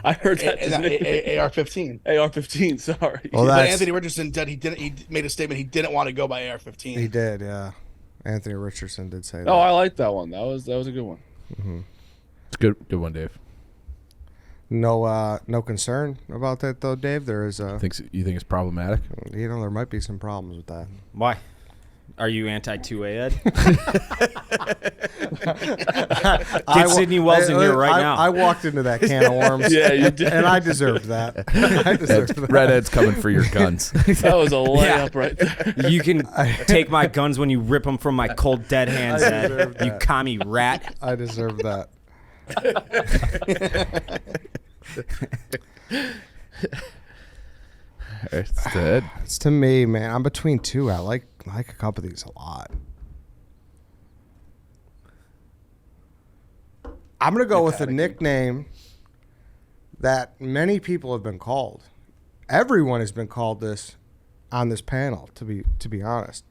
I heard that. AR-15. AR-15. Sorry. Well, But that's, Anthony Richardson he made a statement he didn't want to go by AR-15. he did, yeah. Anthony Richardson did say that. Oh, I like that one. That was a good one. It's good one, Dave. No concern about that though, Dave. There is You think it's problematic? there might be some problems with that. Why? Are you anti-2A, Ed? Get Sidney Wells in here right now. I walked into that can of worms. Yeah, you did. And I deserved that. I deserved that. Redhead's coming for your guns. That was a layup right there. You can take my guns when you rip them from my cold dead hands, I Ed. deserve You that. commie rat. I deserve that. It's dead. It's to me, man. I'm between two. I like a couple of these a lot. I'm gonna go with a nickname that many people have been called. Everyone has been called this on this panel. To be honest,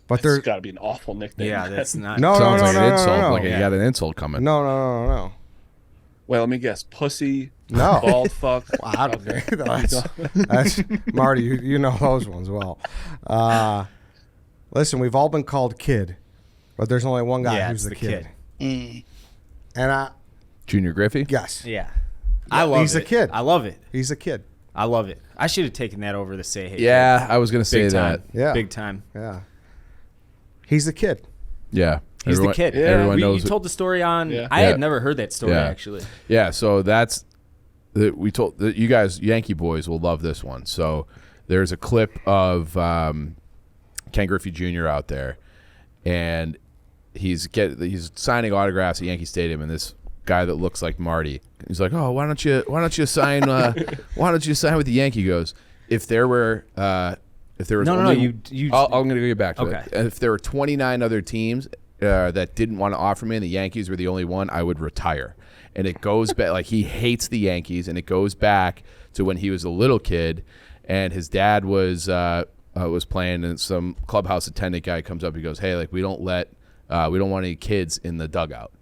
but It's there's got to be an awful nickname. Yeah, that's not. no, Sounds no, like no, an no, insult. no, no. Like you got an insult coming. No. Well, let me guess. Pussy. No. Bald fuck. Wow, that's Marty. You know those ones well. Listen, we've all been called kid, but there's only one guy Yeah, who's it's the the kid. And Junior Griffey? yes, Yeah. I love he's it. a kid. I love it. he's a kid. I love it. I should have taken that over the say hey. Yeah, I was going to say Big that. time. Yeah. Big time. Yeah, he's the kid. Yeah. He's Everyone- the kid. Yeah. Everyone You knows. told the story on. Yeah. I Yeah. had never heard that story Yeah. actually. Yeah, so that's we told you guys Yankee boys will love this one. So there's a clip of Ken Griffey Jr. out there, and he's signing autographs at Yankee Stadium, and this guy that looks like Marty, he's like, "Oh, why don't you sign why don't you sign with the Yankee?" He goes, if there was No, only, you. I'm going to get back to Okay. it. If there were 29 other teams that didn't want to offer me, and the Yankees were the only one, I would retire. And it goes back, like he hates the Yankees, and it goes back to when he was a little kid, and his dad was playing, and some clubhouse attendant guy comes up, he goes, "Hey, like we don't want any kids in the dugout,"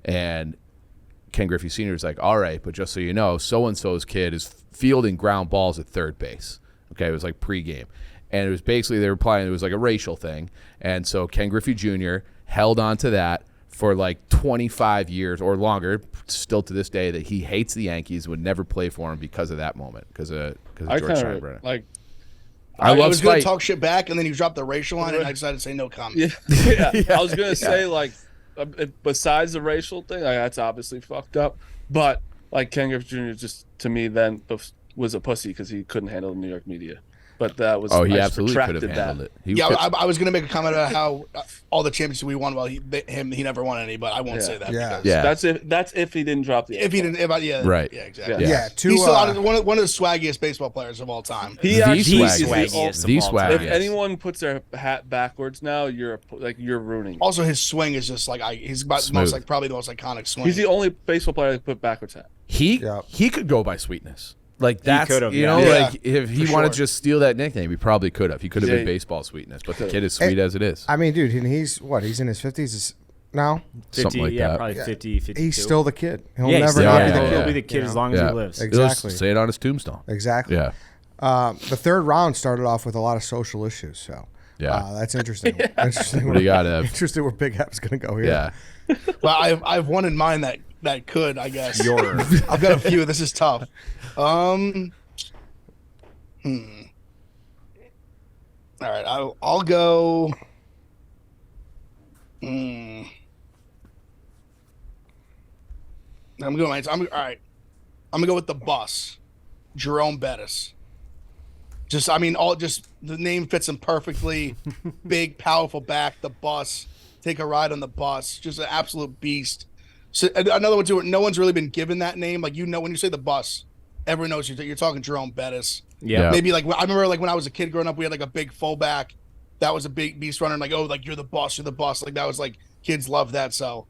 and Ken Griffey Sr. is like, "All right, but just so you know, so and so's kid is fielding ground balls at third base." Okay, it was like pregame. And it was basically, they were playing, it was like a racial thing. And so Ken Griffey Jr. held on to that for like 25 years or longer, still to this day, that he hates the Yankees, would never play for him because of that moment, because of I George kind Steinbrenner. of like. I I love was going to Spite. talk shit back, and then you dropped the racial line, and I decided to say no comment. Yeah. I was gonna say like, besides the racial thing, like, that's obviously fucked up. But like Ken Griffey Jr. just to me then was a pussy because he couldn't handle the New York media. but that was Oh, he I absolutely could have retracted handled it. He Yeah, could- I was gonna make a comment about how all the championships we won, he never won any, but I won't Yeah. say that. Yeah. because Yeah. That's if he didn't drop the If he didn't, yeah, Right. yeah, exactly. Yeah. Yeah, two. He's still one of the swaggiest baseball players of all time. He The actually is swaggiest the of all time. If swaggiest. anyone puts their hat backwards now, you're ruining. Also, his swing is just like he's about the Smooth. most probably the most iconic swing. He's the only baseball player that put backwards hat. Yeah. He could go by sweetness. Like that's could've, you yeah. know, Yeah, like if he for wanted sure. to just steal that nickname, he probably could have. He could have been Yeah. baseball sweetness, but the kid is sweet Hey, as it is. I mean, dude, and he's what? He's in his 50s now. 50, Something like yeah, that. probably 50, 52. He's still the kid. He'll yeah, he's never still, not yeah, be the yeah, kid. He'll be the kid you as know? long as Yeah. he lives. Exactly. Say it on his tombstone. Exactly. Yeah. The third round started off with a lot of social issues, so Yeah. that's interesting. Interesting. What do you got, Ev? Interesting where Big Ev's going to go here. Yeah. But I've one in mind that could, I guess. Your I've got a few. This is tough. All right, I'll go. I'm going. All right. I'm gonna go with the bus, Jerome Bettis. Just the name fits him perfectly. Big, powerful back. The bus. Take a ride on the bus. Just an absolute beast. So another one too. No one's really been given that name. Like when you say the bus, everyone knows you're talking Jerome Bettis. Yeah. Maybe I remember when I was a kid growing up, we had like a big fullback that was a big beast runner. And you're the boss. Like that was kids loved that. So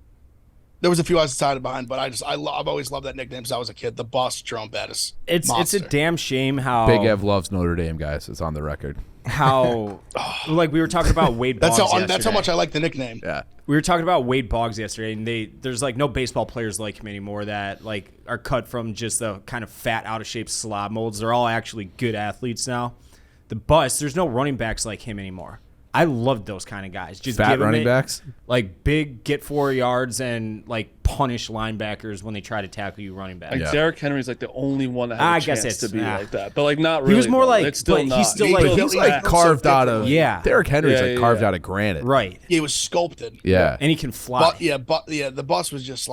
there was a few I was decided behind, but I've always loved that nickname since I was a kid. The boss, Jerome Bettis. it's a Monster. damn shame how Big Ev loves Notre Dame, guys. It's on the record. how like we were talking about Wade Boggs That's how yesterday. much I like the nickname. Yeah. We were talking about Wade Boggs yesterday, and there's no baseball players like him anymore that are cut from just the kind of fat, out of shape slob molds. They're all actually good athletes now. The bus, there's no running backs like him anymore. I loved those kind of guys. Just Fat give 'em running it, backs? like big, get 4 yards and punish linebackers when they try to tackle you running back. Like Yeah. Derrick Henry's the only one that had I a guess chance to it's- be nah. like that, but not really. He was more though. like- it's still but not. he's still He like built He's like like so carved out of differently. Yeah. Derrick Henry's Yeah, carved yeah. out of granite. Right. He was sculpted. Yeah. And he can fly. The bus was just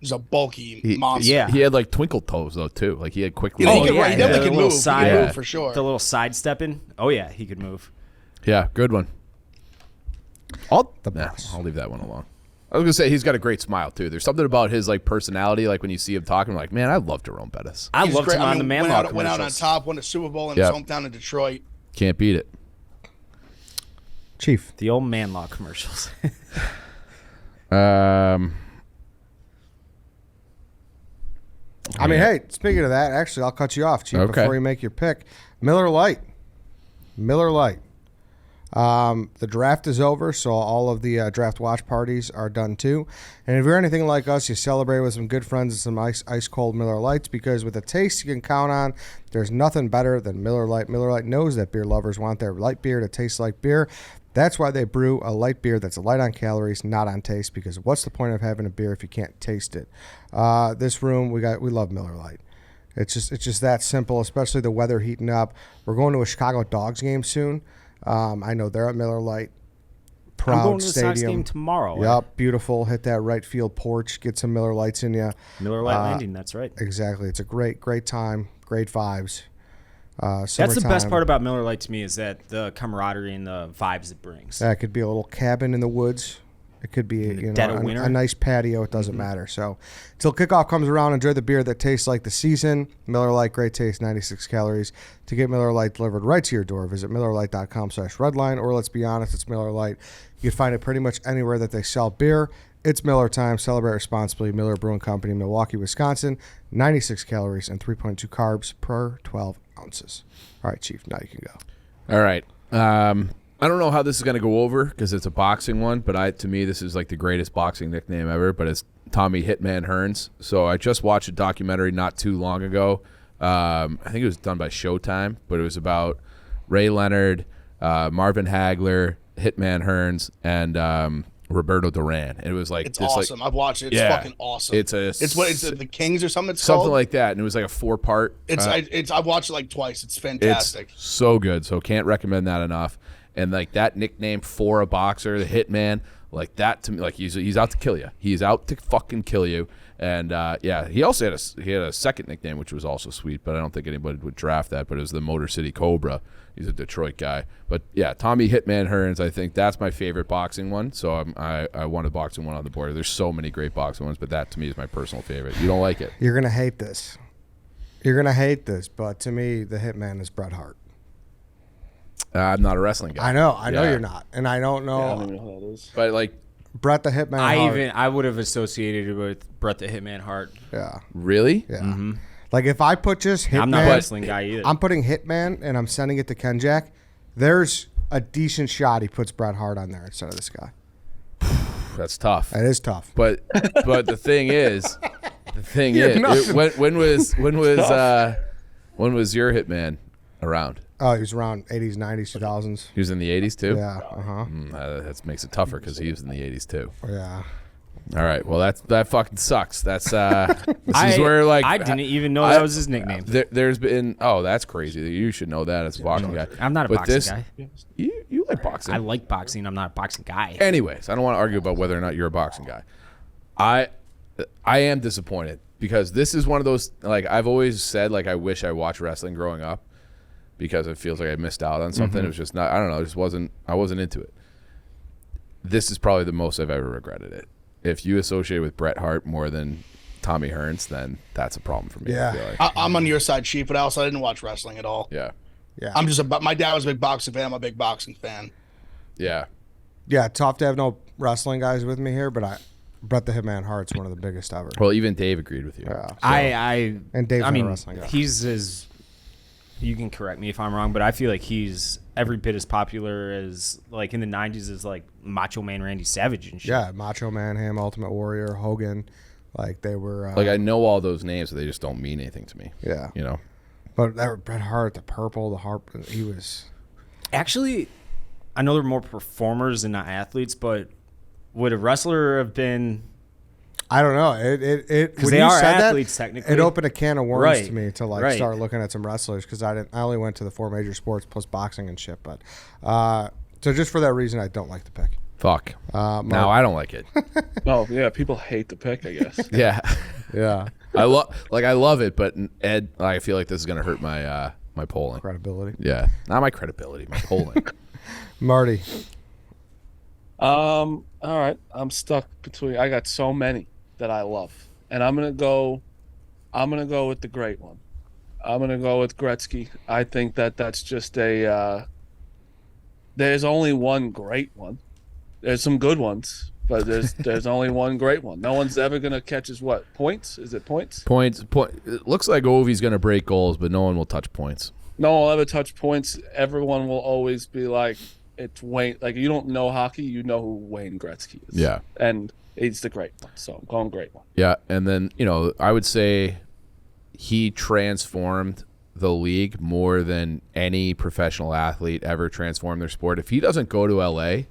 just a bulky monster. yeah. He had twinkle toes though too. Like he had quick Yeah, little he could, yeah, he definitely the can little move. side- He can Yeah. move for sure. The little sidestepping. Oh, yeah, he could move. Yeah, good one. I'll bus. I'll leave that one alone. I was gonna say he's got a great smile too. There's something about his personality, when you see him talking, like, man, I love Jerome Bettis. I He's loved great. him on the went Manlaw out on commercials. top, won a Super Bowl in Yep. his hometown in Detroit. Can't beat it. Chief. The old Manlaw commercials. I mean, hey, speaking of that, actually, I'll cut you off, Chief, Okay. before you make your pick. Miller Lite. Miller Lite. The draft is over, so all of the draft watch parties are done too. And if you're anything like us, you celebrate with some good friends and some ice cold Miller Lights, because with a taste you can count on, there's nothing better than Miller Lite. Miller Lite knows that beer lovers want their light beer to taste like beer. That's why they brew a light beer that's light on calories, not on taste, because what's the point of having a beer if you can't taste it? This room, we love Miller Lite. It's just that simple, especially the weather heating up. We're going to a Chicago Dogs game soon. I know they're at Miller Lite. Proud I'm going to the stadium. Sox game tomorrow. Yep, beautiful. Hit that right field porch. Get some Miller Lights in you. Miller Lite Landing, that's right. Exactly. It's a great time. Great vibes. That's the best Summertime. part about Miller Lite to me is that the camaraderie and the vibes it brings. That could be a little cabin in the woods. It could be dead of winter. a nice patio. It doesn't matter. So until kickoff comes around, enjoy the beer that tastes like the season. Miller Lite, great taste, 96 calories. To get Miller Lite delivered right to your door, visit MillerLite.com/Redline, or let's be honest, it's Miller Lite. You can find it pretty much anywhere that they sell beer. It's Miller time. Celebrate responsibly. Miller Brewing Company, Milwaukee, Wisconsin. 96 calories and 3.2 carbs per 12 ounces. All right, Chief, now you can go. All right. I don't know how this is going to go over because it's a boxing one, but to me, this is like the greatest boxing nickname ever, but it's Tommy Hitman Hearns. So I just watched a documentary not too long ago. I think it was done by Showtime, but it was about Ray Leonard, Marvin Hagler, Hitman Hearns, and Roberto Duran. And it was like It's this, awesome. I've watched it. It's fucking awesome. It's the Kings or something. It's something called? like that, and it was like a 4-part. I've watched it like twice. It's fantastic. It's so good. So can't recommend that enough. And like that nickname for a boxer, the Hitman, like that to me, like he's out to kill you. He's out to fucking kill you. And yeah, he also had a second nickname, which was also sweet, but I don't think anybody would draft that. But it was the Motor City Cobra. He's a Detroit guy. But yeah, Tommy Hitman Hearns, I think that's my favorite boxing one. So I want a boxing one on the board. There's so many great boxing ones, but that to me is my personal favorite. You don't like it? You're gonna hate this. You're gonna hate this, but to me, the Hitman is Bret Hart. I'm not a wrestling guy. I know Yeah. you're not, and I don't know. Yeah, I don't even know who that is. But like, Bret the Hitman Hart. I would have associated it with Bret the Hitman Hart. Yeah, really? yeah. Like if I put just Hitman, I'm not a wrestling guy either. I'm putting Hitman and I'm sending it to Ken Jack. There's a decent shot he puts Bret Hart on there instead of this guy. That's tough. That is tough. But the thing is, You're nothing. when was your Hitman around? Oh, he was around 80s, 90s, 2000s. He was in the 80s too? Yeah, That makes it tougher because he was in the 80s too. yeah. All right. Well, that fucking sucks. That's this is where like I didn't even know that was his nickname. There's been that's crazy. You should know that as a boxing guy. I'm not a But boxing guy. You like boxing. I like boxing. I'm not a boxing guy. Anyways, I don't want to argue about whether or not you're a boxing guy. I am disappointed because this is one of those, like I've always said, like I wish I watched wrestling growing up because it feels like I missed out on something. It was just not, I don't know, I wasn't into it. This is probably the most I've ever regretted it. If you associate with Bret Hart more than Tommy Hearns, then that's a problem for me. Yeah. I feel like. I'm on your side, Chief, but I didn't watch wrestling at all. Yeah. Yeah. My dad was a big boxing fan. I'm a big boxing fan. Yeah. Yeah, tough to have no wrestling guys with me here, but Bret the Hitman Hart's one of the biggest ever. Well, even Dave agreed with you. Yeah. And Dave's I not a mean, wrestling guy. he's as, you can correct me if I'm wrong, but I feel like he's every bit as popular as, like, in the 90s as, like, Macho Man Randy Savage and shit. Yeah, Macho Man, him, Ultimate Warrior, Hogan, like they were. Like I know all those names, but they just don't mean anything to me. Yeah, You know. but that Bret Hart, the purple, the harp, he was. Actually, I know they're more performers and not athletes, but would a wrestler have been... I don't know. It Because when they you are said athletes, that, technically. it opened a can of worms Right. to me to like Right. start looking at some wrestlers because I only went to the 4 major sports plus boxing and shit. But so just for that reason, I don't like the pick. Fuck. Now I don't like it. No, yeah, people hate the pick, I guess. Yeah. Yeah, I love it, but Ed, I feel like this is gonna hurt my my polling. credibility. Yeah, not my credibility, my polling. Marty, All right, I'm stuck between. I got so many that I love, and I'm gonna go with the great one. I'm gonna go with Gretzky. I think that's just a. There's only one great one. There's some good ones, but there's only one great one. No one's ever gonna catch his points? Is it points? Point. It looks like Ovi's gonna break goals, but no one will touch points. No one will ever touch points. Everyone will always be like, it's Wayne. Like, you don't know hockey, you know who Wayne Gretzky is. Yeah. And he's the great one. So I'm going great one. Yeah, and then I would say he transformed the league more than any professional athlete ever transformed their sport. If he doesn't go to LA,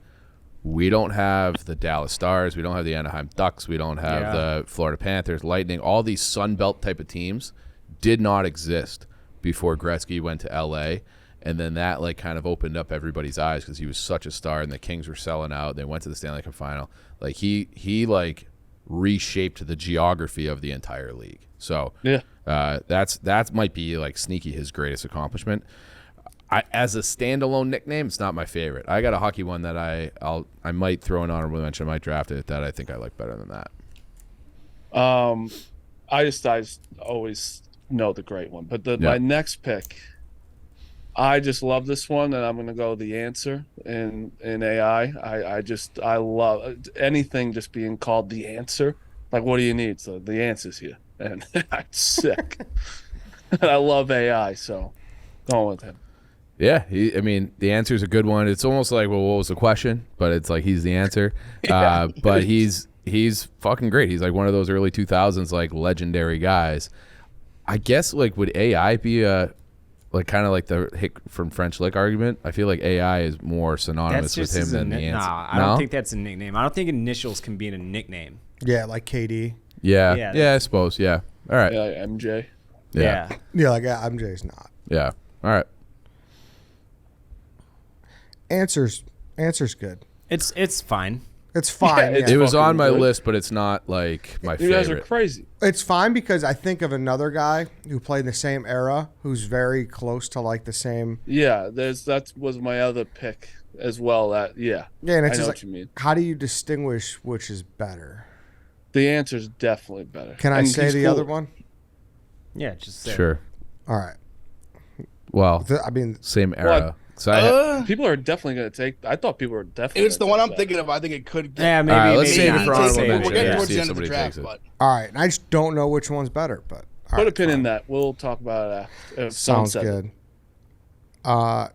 we don't have the Dallas Stars, we don't have the Anaheim Ducks, we don't have the Florida Panthers, Lightning. All these Sun Belt type of teams did not exist before Gretzky went to LA. And then that like kind of opened up everybody's eyes because he was such a star, and the Kings were selling out. They went to the Stanley Cup final. Like he like reshaped the geography of the entire league. So Yeah. that might be like sneaky his greatest accomplishment. As a standalone nickname, it's not my favorite. I got a hockey one that I might throw an honorable mention. I might draft it that I think I like better than that. I just always know the great one. But my next pick, I just love this one, and I'm going to go the answer in AI. I love anything just being called the answer. Like, what do you need? So the answer's here, and I'm sick. And I love AI, so going with him. Yeah, the answer is a good one. It's almost like, well, what was the question? But it's like he's the answer. But he's fucking great. He's like one of those early 2000s like legendary guys. I guess like would AI be like kind of like the Hick from French Lick argument? I feel like AI is more synonymous with him than the answer. Nah, I don't think that's a nickname. I don't think initials can be in a nickname. yeah, like KD. Yeah, I suppose. Yeah. All right. Yeah, MJ. Yeah. Yeah, like MJ's not. Yeah. All right. Answer's good. It's fine. It's fine. Yeah, Yeah, It was fucking on my good. list, but it's not like my You guys are favorite. crazy. It's fine because I think of another guy who played in the same era who's very close to like the same. Yeah, that was my other pick as well. Yeah, and I it's know just what like, you mean. how do you distinguish which is better? The answer is definitely better. Can I And say he's the cool. other one? Yeah, just say it. Sure. All right. Well, I mean, same era. So People are definitely going to take. I thought people were definitely. If it's the gonna one take I'm that. thinking of, I think it could get. Yeah, maybe. All right, let's maybe save not. it for honorable Save mention. We're getting Yeah, towards see the if end of the somebody draft, takes it. but all right. And I just don't know which one's better, but all Put a right, pin in fine. that. We'll talk about it after. If someone Sounds says it. good.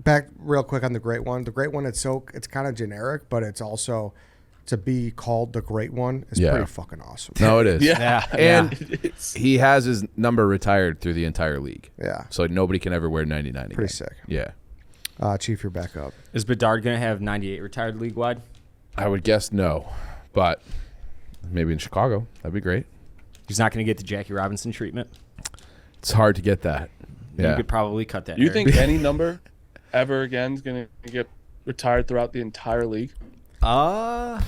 Back real quick on the great one. The great one, it's kind of generic, but it's also to be called the great one is Yeah. pretty fucking awesome. No, it is. Yeah. And It's- he has his number retired through the entire league. Yeah. So nobody can ever wear 99 again. Pretty sick. Yeah. Chief, you're back up. Is Bedard going to have 98 retired league wide? I would guess no, but maybe in Chicago. That'd be great. He's not going to get the Jackie Robinson treatment. It's hard to get that. You Yeah. could probably cut that. you hair. think any number ever again is going to get retired throughout the entire league? I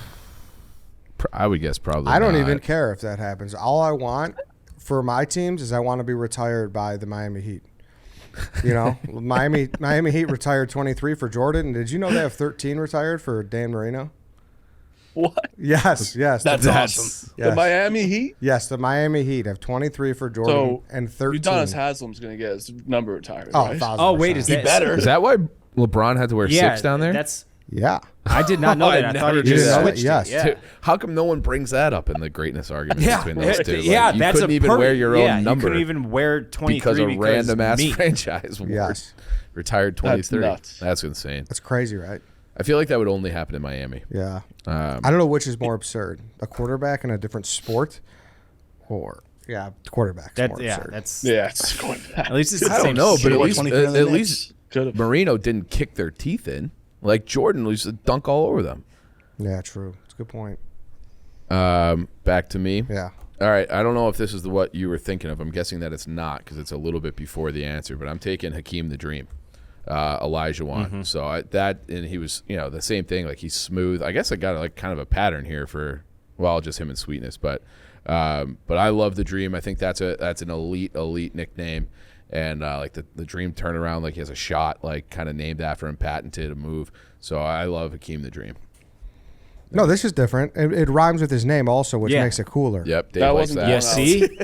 would guess probably I don't not. even care if that happens. All I want for my teams is I want to be retired by the Miami Heat. You know, Miami Heat retired 23 for Jordan. Did you know they have 13 retired for Dan Marino? What? Yes. that's awesome. Yes. The Miami Heat? Yes, the Miami Heat have 23 for Jordan So and 13. Udonis Haslam's going to get his number retired, Oh, right? 1,000%. Oh, wait, is He that better. Is that why LeBron had to wear Yeah, 6 down there? That's. Yeah. I did not know I that. I thought never he knew just that. switched Yes. it. Yeah. Dude, how come no one brings that up in the greatness argument Yeah, between those two? Like, yeah, you that's couldn't a even wear your yeah, own number You couldn't even wear 23 because a random ass me. franchise wore Yes. retired 23. nuts. That's insane. That's crazy, right? I feel like that would only happen in Miami. Yeah. Um, I don't know which is more absurd, a quarterback in a different sport or, yeah, quarterback's more absurd. that's Yeah, it's going back. at least it's the I don't same know, but shit. at What, least 23 on the at Knicks? least Could've. Marino didn't kick their teeth in. Like Jordan used to dunk all over them. Yeah, true. It's a good point. Back to me. Yeah. All right. I don't know if this is what you were thinking of. I'm guessing that it's not because it's a little bit before the answer. But I'm taking Hakeem the Dream, Elijah Wan. So and he was the same thing. Like he's smooth. I guess I got like kind of a pattern here for just him and Sweetness. But I love the Dream. I think that's an elite nickname. And like the Dream turnaround, like he has a shot like kind of named after him, patented a move. So I love Hakeem the Dream. No, this is different. It rhymes with his name also, which Yeah. makes it cooler. Yep, Dave That likes wasn't that. the You one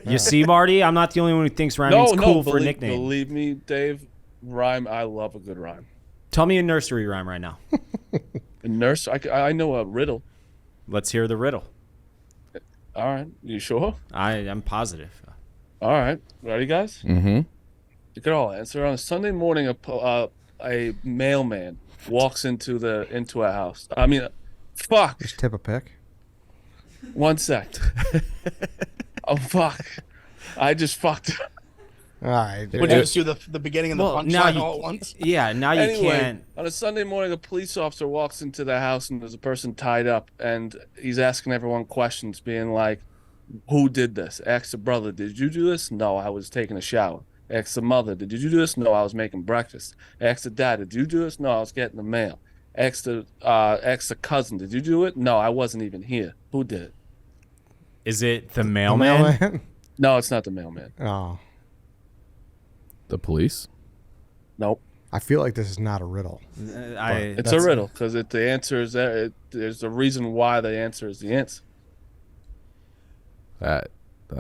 see? You see, Marty? I'm not the only one who thinks rhyming's cool for a believe, nickname. Believe me, Dave, rhyme. I love a good rhyme. Tell me a nursery rhyme right now. A nurse, I know a riddle. Let's hear the riddle. All right, you sure? I'm positive. All right, ready, guys? Mm-hmm. You could all answer. On a Sunday morning, a mailman walks into a house. I mean, fuck. Just tip a pick. 1 sec. Oh fuck! I just fucked. All right. Would you just do the beginning and the Well, now punchline you- all at once? Yeah, now you Anyway, can't. on a Sunday morning, a police officer walks into the house and there's a person tied up, and he's asking everyone questions, being like, "Who did this?" Ask the brother, "Did you do this?" "No, I was taking a shower." Ask the mother, "Did you do this?" "No, I was making breakfast." Ask the dad, "Did you do this?" "No, I was getting the mail." Ask the cousin, "Did you do it?" "No, I wasn't even here." "Who did it?" Is it the mailman? Mailman? No, it's not the mailman. Oh, The police. Nope. I feel like this is not a riddle. It's a riddle because the answer is there. There's a reason why the answer is the answer. That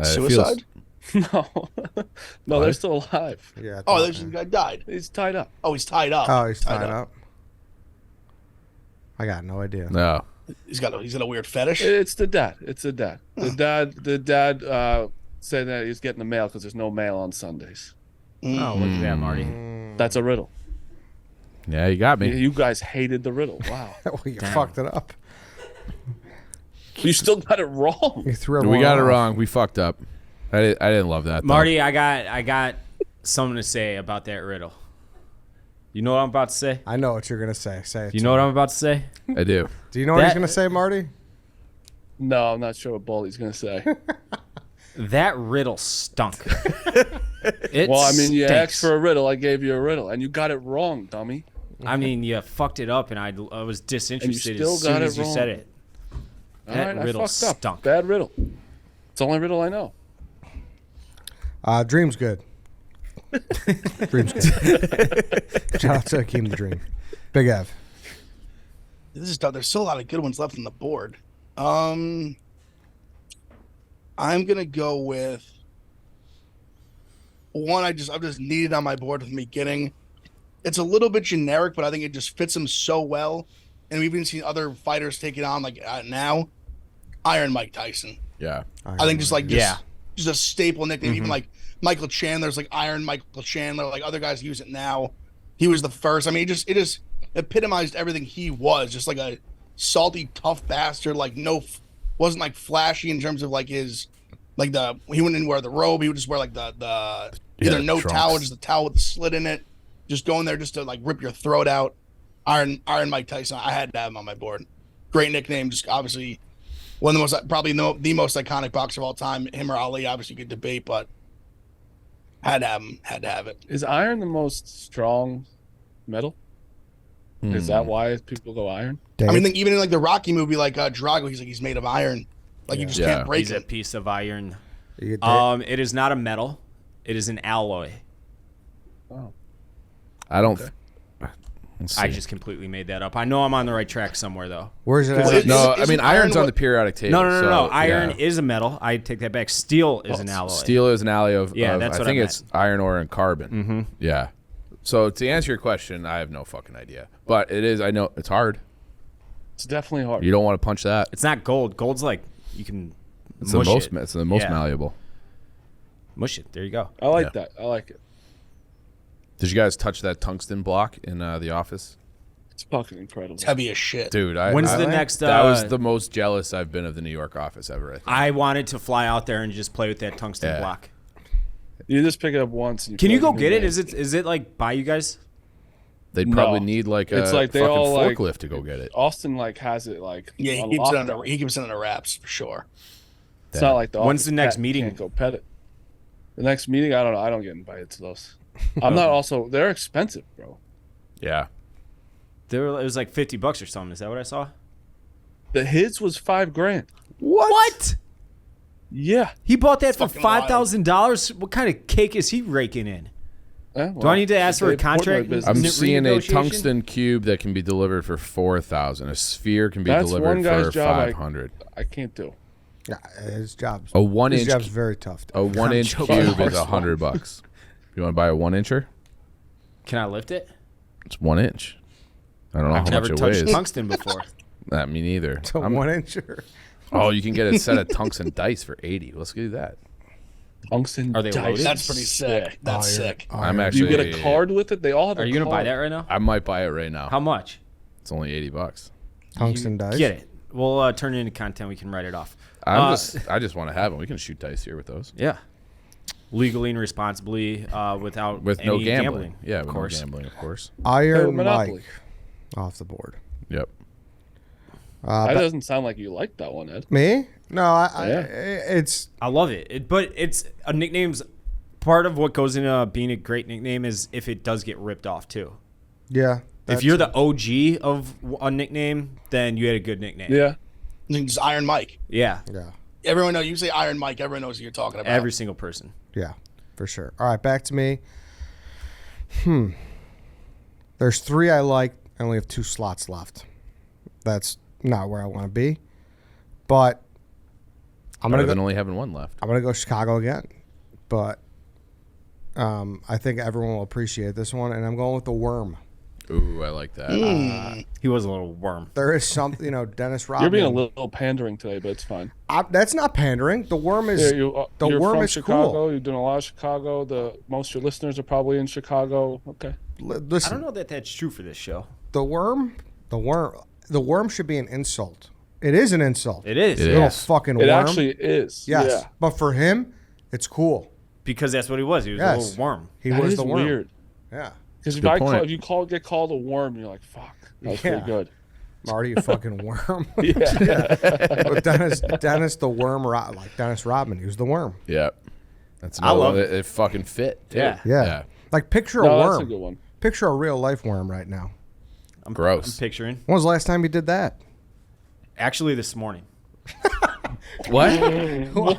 Suicide? No, no, they're still alive. Yeah. I Oh, thought- there's the guy died. He's tied up. Oh, he's tied up. Oh, he's tied up. I got no idea. No. He's got a weird fetish. It's the dad. It's the dad. The dad said that he's getting the mail because there's no mail on Sundays. Oh, look at that, Marty. That's a riddle. Yeah, you got me. You guys hated the riddle. Wow. Well, you fucked it up. You still got it wrong. You threw We got it off. wrong. We fucked up. I didn't love that. Though. Marty, I got something to say about that riddle. You know what I'm about to say? I know what you're gonna say. Say it. You to know what me. I'm about to say? I do. Do you know what he's that- gonna say, Marty? No, I'm not sure what Baldy's going to say. That riddle stunk. It Well, I mean, you stinks. asked for a riddle. I gave you a riddle, and you got it wrong, dummy. I mean, you fucked it up, and I was disinterested still as soon got it as you wrong. said it. All That right, riddle I fucked up. stunk. Bad riddle. It's the only riddle I know. Dream's good. Dream's good. Shout out to Akeem the Dream. Big Ev. This is tough. There's still a lot of good ones left on the board. I'm gonna go with one I've just needed on my board from the beginning. It's a little bit generic, but I think it just fits him so well. And we've even seen other fighters take it on like now. Iron Mike Tyson. Yeah. I think just a staple nickname. Mm-hmm. Even like Michael Chandler's like Iron Michael Chandler. Like other guys use it now. He was the first. I mean, it just epitomized everything he was. Just like a salty, tough bastard. Like wasn't like flashy in terms of like his he wouldn't wear the robe. He would just wear like the either no trunks. towel, or just the towel with the slit in it. Just going there just to like rip your throat out. Iron Mike Tyson. I had to have him on my board. Great nickname. Just obviously one of the most, probably the most iconic boxer of all time. Him or Ali, obviously you could debate, but had to have him. Had to have it. Is iron the most strong metal? Is that why people go iron? Dave? I mean, even in like the Rocky movie, like Drago, he's made of iron. Like you just Yeah. can't break He's a it. piece of iron. You get Dave? It is not a metal. It is an alloy. Oh. I don't. Let's see. I just completely made that up. I know I'm on the right track somewhere, though. Where's it Well, at? No, I Isn't mean iron iron's on what- the periodic table. No. so, Iron yeah. is a metal. I take that back. Steel is an alloy. Steel is an alloy of. Yeah, of- that's I what I think meant. it's iron ore and carbon. Mm-hmm. Yeah. So to answer your question, I have no fucking idea. But it is. I know it's hard. It's definitely hard. You don't want to punch that. It's not gold. Gold's like you can It's the mush most. it. It's the most Yeah. malleable. Mush it. There you go. I like Yeah. that. I like it. Did you guys touch that tungsten block in the office? It's fucking incredible. It's heavy as shit. Dude, When's I- the next? That was the most jealous I've been of the New York office ever. I think. I wanted to fly out there and just play with that tungsten Yeah. block. You just pick it up once. And Can you feel go like get a it? new Is it like by you guys? They'd probably No. need like a It's like they fucking all, like- forklift to go get it. Austin like has it like Yeah, on he keeps lockdown. it under wraps for sure. It's not like the When's office the next pet meeting? Can't go pet it. The next meeting, I don't know. I don't get invited to those. I'm not. Also, they're expensive, bro. Yeah. It was like $50 or something. Is that what I saw? The his was $5,000. What? Yeah. He bought that for fucking wild. $5,000. What kind of cake is he raking in? Do I need to ask for a contract? I'm Is it seeing a renegotiation? tungsten cube that can be delivered for 4,000. A sphere can be That's delivered one guy's for job 500. I can't do. Yeah, his job's A 1 his inch job's very tough. a 1 inch joking. cube is $100. You want to buy a 1 incher? Can I lift it? It's 1 inch. I don't know I've how never much it touched weighs. tungsten before. Me neither. It's a I'm- 1 incher. Oh, you can get a set of tungsten dice for 80. Let's do that. Tungsten Are they dice. loaded? That's pretty sick. That's sick. I'm Do actually. you get a card with it? They all have. Are you going going to buy that right now? I might buy it right now. How much? It's only $80. Tungsten dice. Get it. We'll turn it into content. We can write it off. I just want to have them. We can shoot dice here with those. Yeah. Legally and responsibly without With any no gambling. Yeah, of with course. no gambling, of course. Iron Monopoly. Mike off the board. Yep. That doesn't sound like you like that one, Ed. Me? No, Yeah. it's I love it. But it's a nickname's part of what goes into being a great nickname is if it does get ripped off too. yeah. If you're the OG of a nickname, then you had a good nickname. Yeah. It's Iron Mike. Yeah. yeah, Everyone knows. You say Iron Mike, everyone knows what you're talking about. Every single person. yeah, for sure. All right, back to me. There's 3 I like. I only have 2 slots left. That's not where I want to be, but I'm Better gonna than go, only having one left. I'm gonna go Chicago again, but I think everyone will appreciate this one, and I'm going with the Worm. Ooh, I like that. He was a little worm. There is something, Dennis Rodman. You're being a little pandering today, but it's fine. That's not pandering. The Worm is You're Worm from is Chicago. cool. You're doing a lot of Chicago. Most of your listeners are probably in Chicago. Okay. Listen, I don't know that that's true for this show. the worm should be an insult. It is an insult. It is. It Little is. fucking It worm. actually is. yes, Yeah. but for him, it's cool. Because that's what he was. He was a Yes. little worm. He That was is the worm. weird. Yeah, Because Good point. if you get called a worm, you're like, fuck. That was Yeah. pretty good. Marty, you fucking worm. Yeah. But Dennis the worm, like Dennis Rodman, he was the worm. Yep. That's I love it. It fucking fit. Too. Yeah. Yeah. Yeah. Like picture No, a that's a worm. good one. Picture a real life worm right now. Gross. I'm picturing. When was the last time you did that? Actually, this morning. What?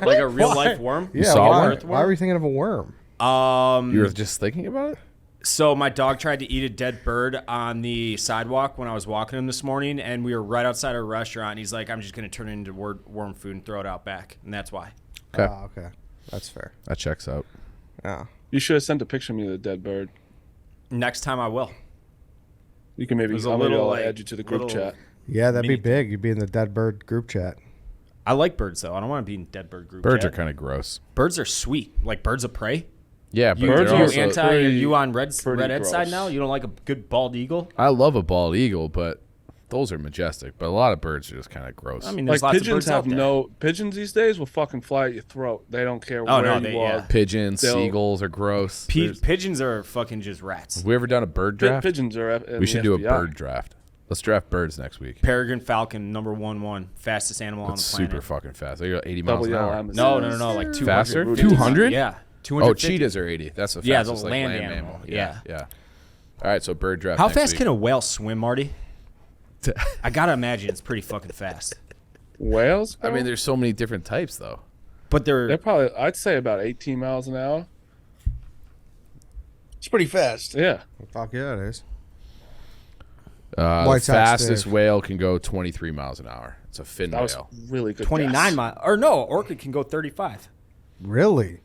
Like a real life worm. Yeah, saw why, one? why were you thinking of a worm? You were just thinking about it? So my dog tried to eat a dead bird on the sidewalk when I was walking him this morning, and we were right outside a restaurant. He's like, I'm just going to turn it into worm food and throw it out back, and that's why. Okay. Okay. That's fair. That checks out. Yeah. You should have sent a picture of me of the dead bird. Next time I will. You can maybe, It was a I'll little, add you to the group little- chat. Yeah, that'd be Mini- big. You'd be in the dead bird group chat. I like birds, though. I don't want to be in dead bird group Birds chat. are kind of gross. Birds are sweet, like birds of prey. Yeah, but Birds they're are also, Are you on pretty Redhead's side gross. now? You don't like a good bald eagle? I love a bald eagle, but those are majestic. But a lot of birds are just kind of gross. I mean, there's Like lots of pigeons birds out have there. pigeons these days will fucking fly at your throat. They don't care Oh, where no, you they- are. yeah. pigeons, They'll- seagulls are gross. Pigeons are fucking just rats. Have we ever done a bird draft? Pigeons are. in We should the do a FBI. bird draft. Let's draft birds next week. Peregrine falcon, number 1, fastest animal That's on the planet. super fucking fast. They go 80 miles Double an yellow hour. Amazon. No, like 200. Faster? 200? Yeah. Oh, 250. cheetahs are 80. That's the fastest. Yeah, the like, land land animal. mammal. Yeah. All right, so bird draft. How next fast week. can a whale swim, Marty? I gotta imagine it's pretty fucking fast. Whales? I bro? mean, there's so many different types, though. But They're probably. I'd say about 18 miles an hour. It's pretty fast. Yeah. Fuck yeah, it is. The White Sox fastest Dave. whale can go 23 miles an hour. It's a fin That was whale. really good. 29 guess. miles. Or no, orchid can go 35. Really?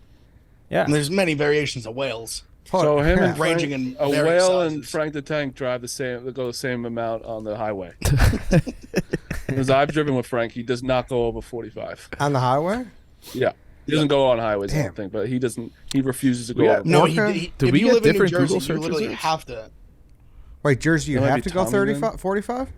Yeah. And there's many variations of whales. So him and Frank, Ranging in a various whale and sizes. Frank the Tank drive the same. They go the same amount on the highway. Because I've driven with Frank, he does not go over 45. On the highway? Yeah, he doesn't go on highways. I Damn. don't think, but he doesn't. He refuses to go. Yeah, over. No, Okay. if Did we you get live in New different Jersey, Google you search literally results? have to. Wait, Jersey, you That might have be to go Tommy 35, 45?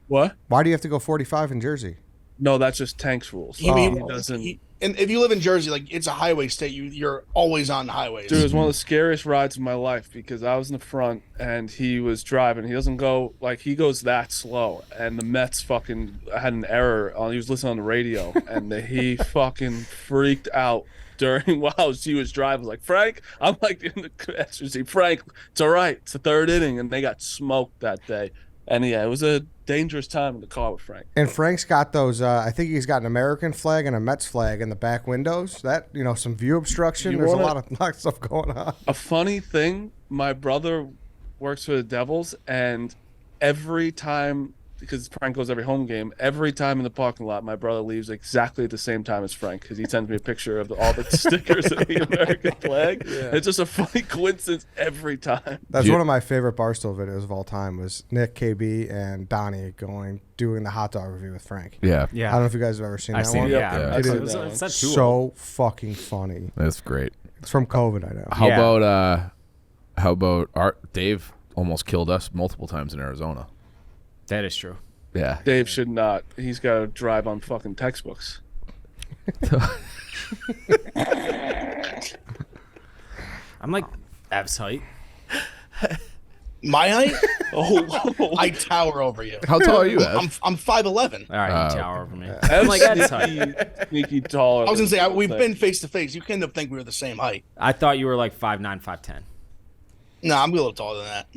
What? Why do you have to go 45 in Jersey? No, that's just Tank's rules. He, He doesn't. and if you live in Jersey, like it's a highway state, you're always on highways. Dude, it was one of the scariest rides of my life because I was in the front and he was driving. He doesn't go like he goes that slow. And the Mets fucking had an error on. He was listening on the radio and he fucking freaked out during while he was driving. Like Frank, I'm like in the passenger seat. Frank, it's all right. It's the third inning, and they got smoked that day. And yeah, it was a dangerous time in the car with Frank. And Frank's got those, I think he's got an American flag and a Mets flag in the back windows. That, some view obstruction. You There's a wanna- lot of stuff going on. A funny thing, my brother works for the Devils, and every time, because Frank goes every home game, every time in the parking lot, my brother leaves exactly at the same time as Frank because he sends me a picture of all the stickers of the American flag. It's just a funny coincidence every time. That's You- one of my favorite Barstool videos of all time was Nick, KB, and Donnie doing the hot dog review with Frank. Yeah. I don't know if you guys have ever seen I've that seen one. it. Yeah. Yeah. It I've is seen that one. It's not too old. so fucking funny. That's great. It's from COVID, I know. How about Art? Dave almost killed us multiple times in Arizona. That is true. Yeah. Dave should not. He's got to drive on fucking textbooks. I'm like Av's height. My height, Oh, I tower over you. How tall are you, Ev? I'm 5'11". All right, Oh, you tower over me. I'm I'm like Av's height. sneaky taller. I was gonna say than- we've been face to face. You kind of think we were the same height. I thought you were like 5'9", 5'10". No, I'm a little taller than that.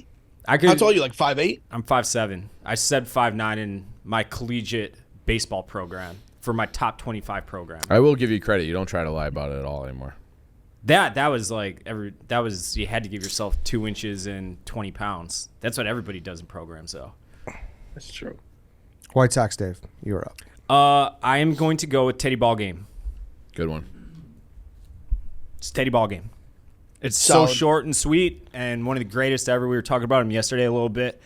I could. How tall are you? Like 5'8"? I'm 5'7". I said 5'9" in my collegiate baseball program for my top 25 program. I will give you credit. You don't try to lie about it at all anymore. That was like you had to give yourself 2 inches and 20 pounds. That's what everybody does in programs, though. That's true. White Sox Dave, you're up. I am going to go with Teddy Ball Game. Good one. It's Teddy Ball Game. It's Solid. so short and sweet, and one of the greatest ever. We were talking about him yesterday a little bit.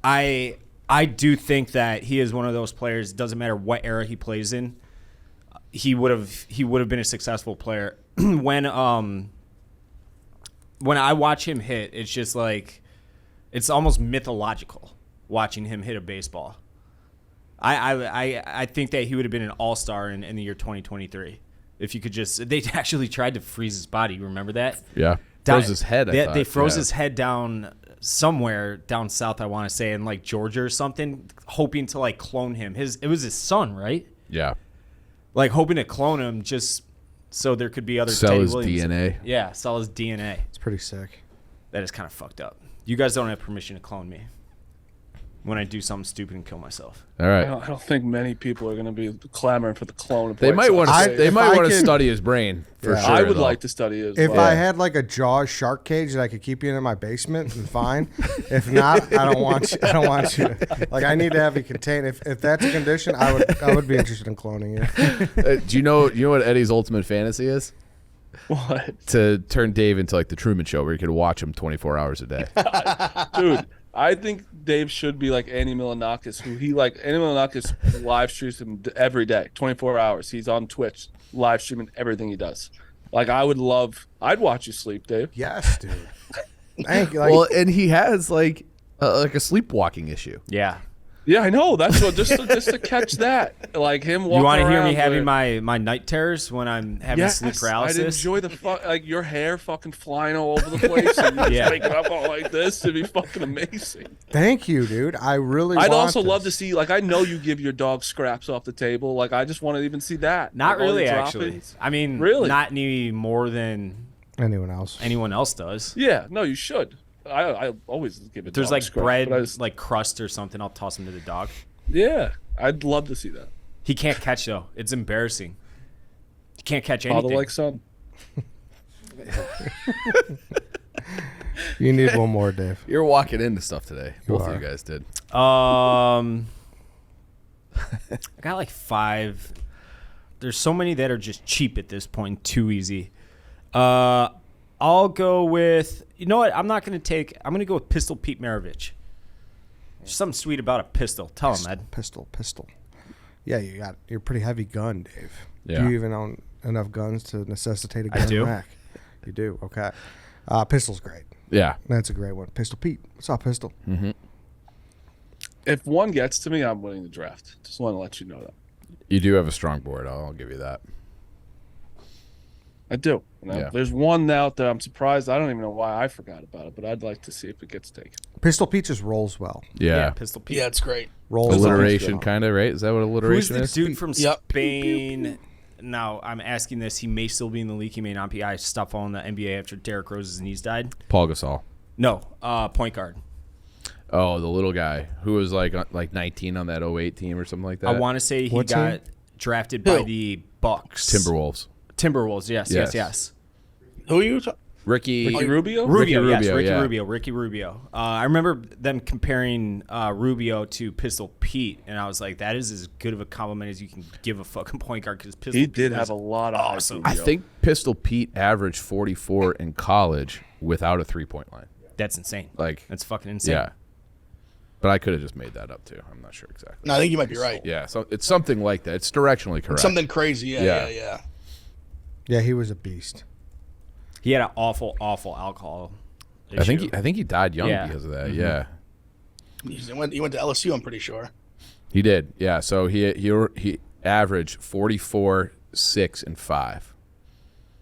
I do think that he is one of those players. Doesn't matter what era he plays in, he would have been a successful player. when I watch him hit, it's just like it's almost mythological watching him hit a baseball. I think that he would have been an all-star in the year 2023 if you could just. They actually tried to freeze his body. Remember that? Yeah. Froze his head. They froze Yeah. his head down somewhere down south. I want to say in like Georgia or something, hoping to like clone him. It was his son, right? Yeah. Like hoping to clone him just so there could be other Sell Teddy his Williams. DNA. Yeah, sell his DNA. It's pretty sick. That is kind of fucked up. You guys don't have permission to clone me. when I do something stupid and kill myself. All right. I don't think many people are going to be clamoring for the clone of They White might Sox want to. Dave. They if might I want to could- study his brain for Yeah. sure. I would though. like to study it as If well. I had like a Jaws shark cage that I could keep you in my basement, then fine. If not, I don't want you. I don't want you. Like I need to have you contained. If that's a condition, I would be interested in cloning you. Do you know what Eddie's ultimate fantasy is? What? To turn Dave into like the Truman Show, where you could watch him 24 hours a day. Dude, I think Dave should be like Andy Milonakis, Andy Milonakis live streams him every day, 24 hours. He's on Twitch, live streaming everything he does. Like, I'd watch you sleep, Dave. Yes, dude. Thank you. Like, Well, and he has like a sleepwalking issue. Yeah. Yeah, I know. That's what, just to catch that. Like, him walking You want to hear me around having with- my night terrors when I'm having Yes, sleep paralysis? I'd enjoy like your hair fucking flying all over the place and you just Yeah. waking up all like this. It'd be fucking amazing. thank you, dude. I really. I'd want also love to this. see, like, I know you give your dog scraps off the table. Like, I just want to even see that. Not Like, all really, your actually. droppings. I mean, Really? not any more than anyone else. anyone else does. Yeah, no, you should. I always give it. If there's like bread, like crust or something, I'll toss him to the dog. Yeah, I'd love to see that. He can't catch though. It's embarrassing. He can't catch anything. Father like son. You need one more, Dave. You're walking into stuff today. Both are. of you guys did. I got like 5. There's so many that are just cheap at this point, too easy. I'll go with, you know what? I'm going to go with Pistol Pete Maravich. There's something sweet about a pistol. Tell him, Ed. Pistol. Yeah, you're a pretty heavy gun, Dave. Yeah. Do you even own enough guns to necessitate a gun I do. rack? You do. Okay. Pistol's great. Yeah. That's a great one. Pistol Pete. What's up, Pistol? If one gets to me, I'm winning the draft. Just want to let you know that. You do have a strong board. I'll give you that. I do. Yeah. There's one out there I'm surprised. I don't even know why I forgot about it, but I'd like to see if it gets taken. Pistol Pete just rolls well. Yeah. Pistol Pete. Yeah, it's great. Rolls Alliteration, well. kind of, right? Is that what Who's alliteration the is? dude from Yep. Spain? Now, I'm asking this. He may still be in the league. He may not be. I stopped following the NBA after Derrick Rose's knees died. Paul Gasol. No, point guard. Oh, the little guy who was like 19 on that 08 team or something like that. I want to say he What got team? drafted by Who? the Bucks. Timberwolves. Timberwolves, yes. Who are you talking? Ricky. Ricky Rubio? Ricky yeah. Rubio. I remember them comparing Rubio to Pistol Pete, and I was like, that is as good of a compliment as you can give a fucking point guard because Pistol He Pete did was have a lot of awesome. hype. I think Pistol Pete averaged 44 in college without a 3-point line. That's insane. Like, That's fucking insane. yeah. But I could have just made that up too. I'm not sure exactly. No, I think you might be right. Yeah, so it's something like that. It's directionally correct. Something crazy. Yeah. Yeah. Yeah, he was a beast. He had an awful alcohol issue. I think he died young Yeah. because of that. Yeah, He went to LSU, I'm pretty sure. he did. Yeah, so he averaged 44, 6, and 5.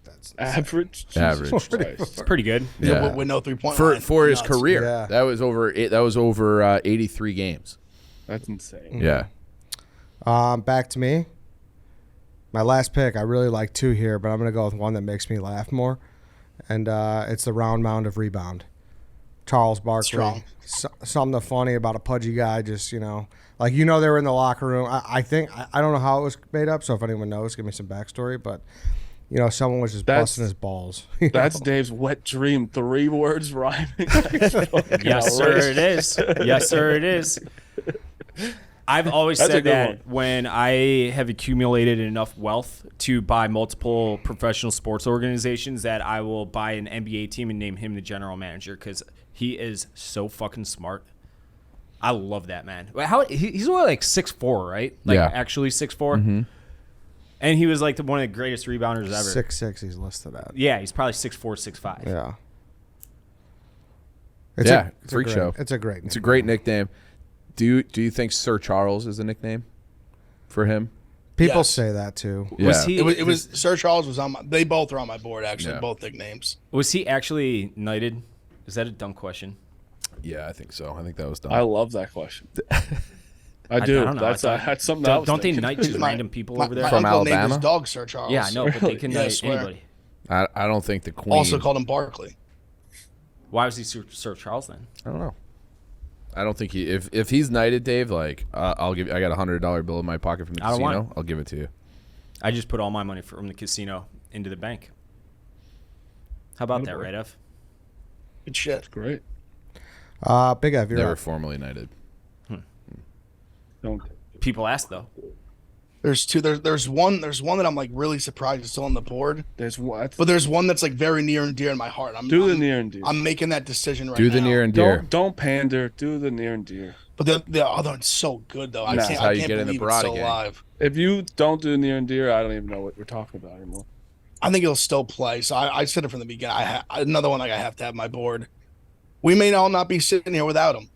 That's Average? Jesus Average. Christ. It's pretty good. Yeah. With no 3-point For line. for his Nuts. career. Yeah. That was over 83 games. That's insane. Yeah. back to me. My last pick. I really like 2 here, but I'm going to go with one that makes me laugh more, and it's the round mound of rebound. Charles Barkley. Strong. Something funny about a pudgy guy. Just they were in the locker room. I think I don't know how it was made up. So if anyone knows, give me some backstory. But someone was just That's- busting his balls. That's Dave's wet dream. 3 words rhyming. Yes, sir, it is. Yes, sir, it is. I've always That's a said good that when I have accumulated enough wealth to buy multiple professional sports organizations that I will buy an NBA team and name him the general manager because he is so fucking smart. I love that man. He's only like 6'4", right? Like Yeah. actually 6'4". And he was like one of the greatest rebounders ever. 6'6" he's listed at. Yeah, he's probably 6'4", 6'5". Yeah. Freak show. It's a great. It's a great nickname. Do you think Sir Charles is a nickname for him? People Yes. say that too. Yeah. Was he? It was Sir Charles was on my. They both are on my board actually. Yeah. Both nicknames. Was he actually knighted? Is that a dumb question? Yeah, I think so. I think that was done. I love that question. I do. I don't know. That's something I Don't, was don't they thinking. knight just My- random people My, over there? my From uncle named Alabama? his dog Sir Charles. Yeah, I know, but they can Yeah, I knight swear. anybody. I don't think the Queen. Also called him Barkley. Why was he Sir Charles then? I don't know. I don't think he. If he's knighted, Dave, like I'll give. I got $100 bill in my pocket from the I don't want casino. it. I'll give it to you. I just put all my money from the casino into the bank. How about that, right, Ev? Good shit. Great. Big Ev, you're Never up. formally knighted. Don't. People ask though. There's two. There's one that I'm like really surprised is still on the board. There's what? But there's one that's like very near and dear in my heart. Do the near and dear. I'm making that decision right now. Do the near and dear. Don't pander. Do the near and dear. But the other one's so good though. I Nah. can't. That's how I you can't get in the believe it's still Barada gang. alive. If you don't do near and dear, I don't even know what we're talking about anymore. I think it'll still play. So I said it from the beginning. Another one like I have to have my board. We may all not be sitting here without him.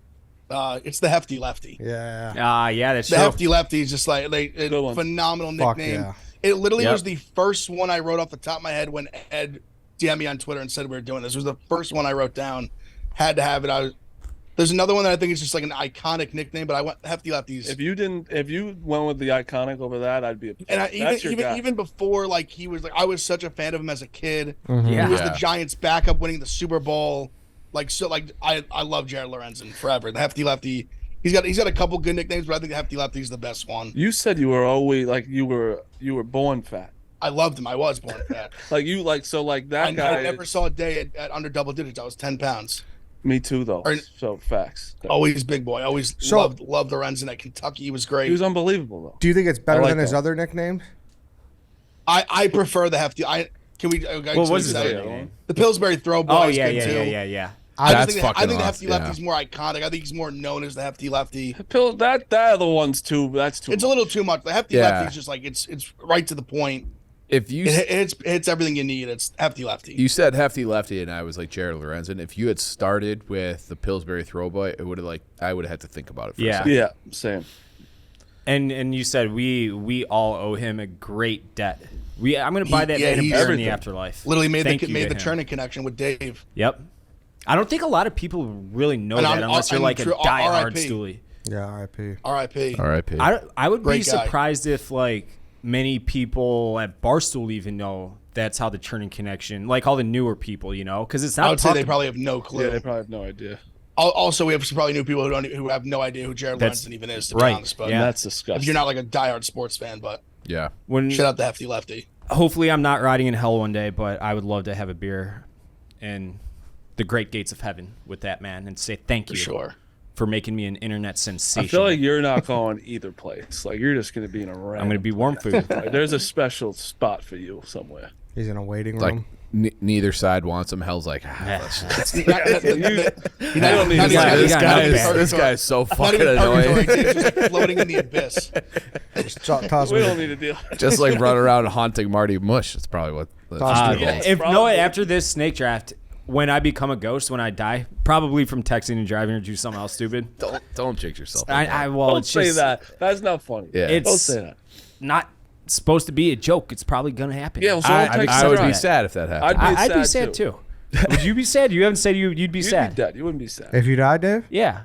It's the Hefty Lefty. Yeah. Yeah, that's The true. Hefty Lefty is just like Good one. phenomenal Fuck nickname. yeah. It literally Yep. was the first one I wrote off the top of my head when Ed DM'd me on Twitter and said we were doing this. It was the first one I wrote down. Had to have it. There's another one that I think is just like an iconic nickname, but I went Hefty Lefties. If you went with the iconic over that, I'd be. And That's your guy. even before, like he was like, I was such a fan of him as a kid. Yeah. He was Yeah. the Giants' backup, winning the Super Bowl. I love Jared Lorenzen forever. The Hefty Lefty. He's got a couple good nicknames, but I think the Hefty Lefty is the best one. You said you were always like you were born fat. I loved him. I was born fat. That guy. I never saw a day at under double digits. I was 10 pounds. Me too, though. Or- So facts. Always big boy. Always So- loved Lorenzen at Kentucky. He was great. He was unbelievable, though. Do you think it's better I like than his that. other nicknames? I prefer the Hefty. Can we? What was his say other it? name? The Pillsbury Throw Boy. Oh is yeah, good yeah, too. yeah. I That's think fucking the awesome, Hefty Lefty's more iconic. I think he's more known as the Hefty Lefty. That other one's too. That's too. It's a little too much. The Hefty Yeah. Lefty's just like it's right to the point. If you It hits everything you need. It's Hefty Lefty. you said Hefty Lefty and I was like Jared Lorenzen. If you had started with the Pillsbury Throwboy, it would have I would have had to think about it. For a Yeah. second. Yeah, same. And you said we all owe him a great debt. I'm gonna buy that yeah, man a he's beer in the everything. afterlife. Literally made Thank the you made to the him. Turner connection with Dave. Yep. I don't think a lot of people really know And that I'm- unless you're I'm like a true- diehard RIP. Stoolie. Yeah, R.I.P. R.I.P. R.I.P. I would be Great guy. surprised if like many people at Barstool even know that's how the Turning connection, like all the newer people, because it's not. I would say talked they about. probably have no clue. Yeah, they probably have no idea. Also, we have some probably new people who have no idea who Jared That's Lorenzen even is. To right. be honest, but Yeah. That's disgusting. if you're not like a diehard sports fan, but Yeah. When shout out the Hefty Lefty. hopefully I'm not riding in hell one day, but I would love to have a beer in the great gates of heaven with that man and say thank For you sure. for making me an internet sensation. I feel like you're not going either place. Like you're just gonna be in a random. I'm going to be warm food. Like, there's a special spot for you somewhere. He's in a waiting Like room. neither side wants him. Hell's like, let's just- You don't need Not to even- say you this got guy nothing is bad. this guy is so Not fucking even purgatory, annoying. it's just floating in the abyss. Just toss We me don't the- need to deal. Just like run around haunting Marty Mush. That's probably what. Toss me Yeah, the- If probably. after this snake draft, when I become a ghost, when I die, probably from texting and driving or do something else stupid. Don't jinx yourself. Well, Don't it's say just that. That's not funny. Yeah. It's Don't say that. not supposed to be a joke. It's probably gonna happen. Yeah, so I, don't text I would and be drive. sad if that happened. I'd I'd be sad too. Would you be sad? You haven't said you'd be You'd sad. be dead. You wouldn't be sad. If you die, Dave? Yeah.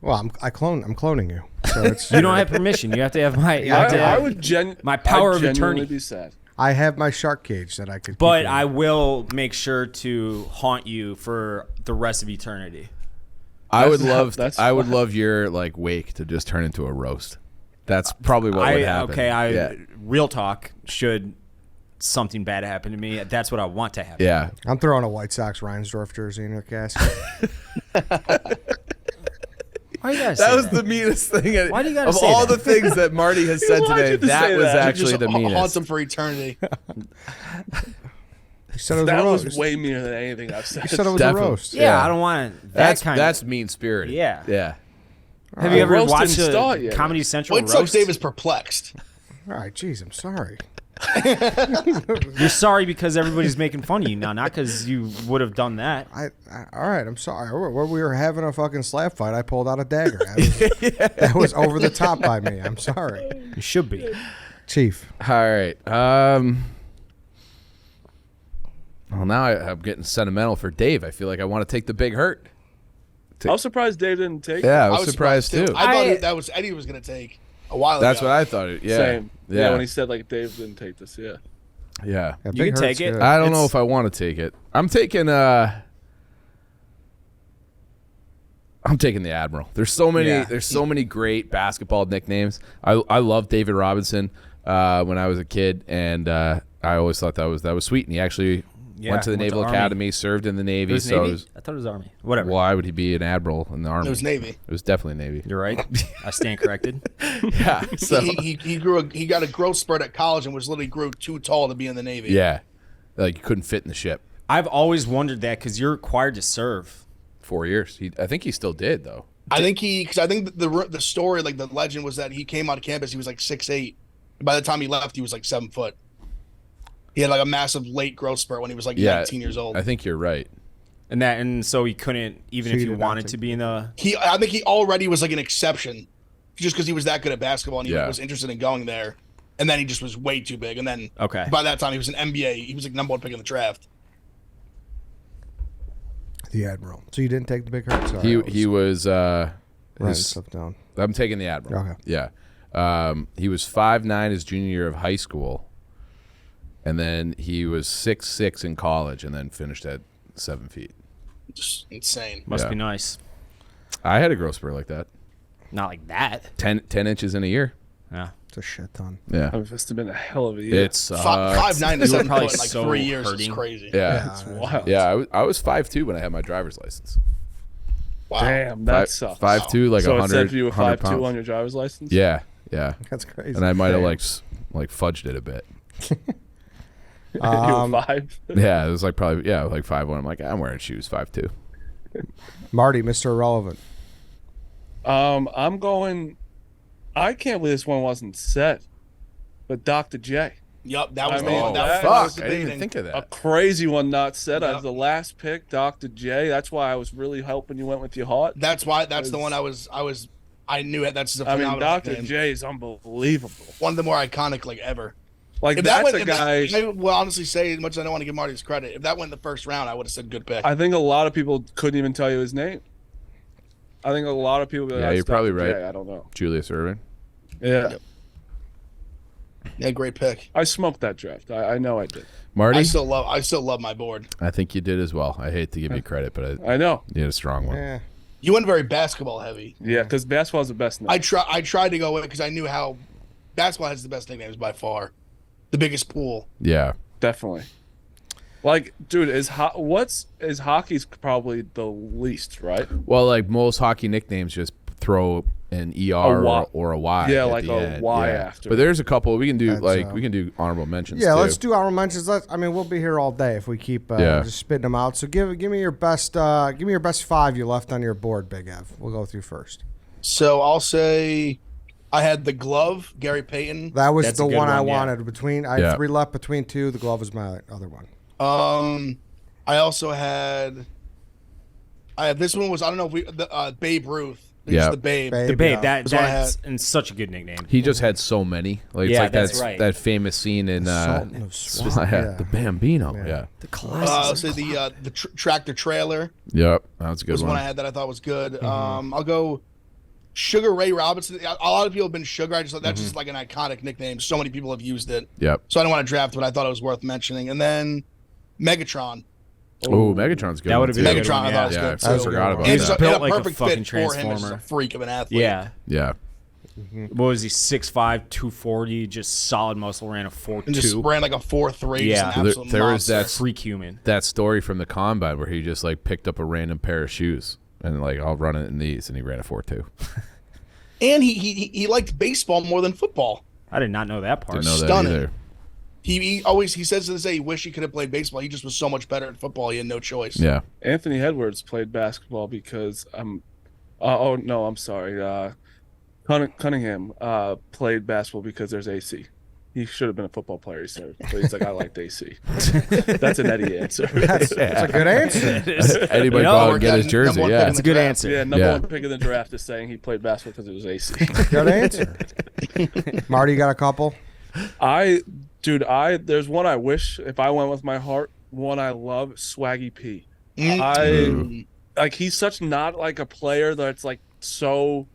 Well, I'm cloning you. So it's You don't have permission. You have to have my. You have to I have- would my power I'd of genuinely attorney. be sad. I have my shark cage that I could. But keep in. I will make sure to haunt you for the rest of eternity. I would That's love your like wake to just turn into a roast. That's probably what would happen. Yeah. Real talk. Should something bad happen to me, that's what I want to happen. Yeah. I'm throwing a White Sox Reinsdorf jersey in your casket. Why you gotta That say was the meanest thing. Why do you gotta of say all that? the things that Marty has said Why'd today, you just that say was that? actually Just the haunts meanest. him for eternity. You said it was That a roast. was way meaner than anything I've said. You said it was Definitely. a roast. Yeah, I don't want that kind That's of. mean spirited. Yeah. Yeah. Have you ever roast watched didn't a start yet. Comedy Central White Sox roast? Dave is perplexed. All right, jeez, I'm sorry. You're sorry because everybody's making fun of you now, not because you would have done that. All right, I'm sorry. When we were having a fucking slap fight, I pulled out a dagger. That was over the top by me. I'm sorry, You should be. Chief. All right. Well, now I'm getting sentimental for Dave. I feel like I want to take the big hurt. I was surprised Dave didn't take it. Yeah, I was surprised too. I thought that was Eddie was going to take a while That's ago. what I thought. Yeah. Same. Yeah. When he said like Dave didn't take this. Yeah. Yeah. Yeah, You Big can Hurt's take it. good. I don't know It's- if I want to take it. I'm taking I'm taking the Admiral. There's so many. Yeah. There's so many great basketball nicknames. I love David Robinson when I was a kid, and I always thought that was sweet. And he actually went to the Naval Academy, served in the Navy. It was so Navy? it was, I thought it was Army. Whatever. why would he be an admiral in the Army? It was Navy. It was definitely Navy. You're right. I stand corrected. Yeah. So He got a growth spurt at college and was literally grew too tall to be in the Navy. yeah, like you couldn't fit in the ship. I've always wondered that because you're required to serve. 4 years. I think he still did though. I think the story, like the legend, was that he came on campus. He was like 6'8". By the time he left, he was like 7 foot. He had like a massive late growth spurt when he was like 19 years old. I think you're right. And so he couldn't, even if he wanted to be in the. I think he already was like an exception, just because he was that good at basketball and he Yeah. was interested in going there. And then he just was way too big. And then by that time he was an NBA. He was like #1 pick in the draft. The Admiral. So you didn't take the big hurt? Sorry, He was writing stuff down. I'm taking the Admiral. Okay. Yeah. He was 5'9" his junior year of high school, and then he was 6'6" in college, and then finished at 7 feet. Just insane. Must Yeah. be nice. I had a growth spurt like that. Not like that. 10 inches in a year. Yeah. It's a shit ton. Yeah. It must have been a hell of a year. It's 5'9" to You were 7 probably foot in like so 3 years is hurting. crazy. Yeah. It's wild. Yeah. I was 5'2" when I had my driver's license. Wow. Damn, that sucks. 5'2", like so 100. it said for you a 100 5'2" pounds. on your driver's license? Yeah. Yeah. That's crazy. And I might have like fudged it a bit. You were 5? Yeah. It was like probably like 5'1". I'm like, I'm wearing shoes 5'2". Marty, Mr. Irrelevant. I'm going. I can't believe this one wasn't set, but Dr. J. Yup, that was I the mean, one. that- That was Fuck. I didn't even debating. think of A that. crazy one not set Yeah. as the last pick, Dr. J. That's why I was really hoping you went with your heart. That's the one I knew it. That's the I mean, phenomenal Dr. name. J is unbelievable. One of the more iconic like ever. Like If that that's went, a if that- guy. I will honestly say, as much as I don't want to give Marty his credit, if that went in the first round, I would have said good pick. I think a lot of people couldn't even tell you his name. I think a lot of people. Be like, Yeah, "That's you're probably Dr. J." right. I don't know. Julius Erving. Yeah, Yeah, great pick. I smoked that draft. I know I did. Marty, I still love my board. I think you did as well. I hate to give you credit, but I know. you had a strong one. Yeah. You went very basketball heavy. Yeah, because basketball is the best. Now. I tried to go with it because I knew how basketball has the best nicknames by far, the biggest pool. Yeah. Definitely. Like, dude, is hockey's probably the least, right? Well, like most hockey nicknames, just throw an ER or a Y. Yeah, at like the a end. Y Yeah. after. But there's a couple we can do. That's, We can do honorable mentions. Yeah, too. let's do honorable mentions. We'll be here all day if we keep just spitting them out. So give me your best. Give me your best 5 you left on your board, Big Ev. We'll go through first. So I'll say I had the glove, Gary Payton. That was That's the a good one I one, yeah. wanted. I had 3 left between 2. The glove was my other one. I also had. This one was I don't know if Babe Ruth. It's Yeah. the Babe. Babe. The Babe, Yeah. That's what I that's and such a good nickname. He just had so many. Like, it's Yeah, like that's right. that famous scene in Salt in the swamp, yeah, yeah. the Bambino. Yeah. The I'll classic. say the tractor trailer Yep. That was a good was one. one I had that I thought was good. I'll go Sugar Ray Robinson. A lot of people have been Sugar. I just thought that's just like an iconic nickname. So many people have used it. Yep. So I don't want to draft, but I thought it was worth mentioning. And then Megatron. Oh, Megatron's good. That one, would've too. been a good Megatron, one, I thought was Yeah, good. I too. forgot about And that. it's a Built like a perfect fucking fit for him as a transformer. freak of an athlete. Yeah. Yeah. What was he? 6'5", 240, just solid muscle. Ran a And just 4.2. ran like a 4.3. Yeah. Just an There- absolute there was monster. that- Freak human. That story from the combine where he just like picked up a random pair of shoes and like, I'll run it in these, and he ran a 4.2. And he liked baseball more than football. I did not know that part. Didn't know that Stunning. either. He says to this day he wish he could have played baseball. He just was so much better at football. He had no choice. Yeah. Anthony Edwards played basketball because oh no, I'm sorry. Cunningham played basketball because there's AC. He should have been a football player, he said, but he's like, I liked AC. That's an Eddie answer. That's a good answer. Anybody No, go out or and get his that jersey? number one Yeah. pick That's a good draft. answer. Yeah, number Yeah. one pick of the draft is saying he played basketball because it was AC. Good answer. Marty, you got a couple? There's one I wish if I went with my heart. One I love, Swaggy P. He's such not like a player that's like so.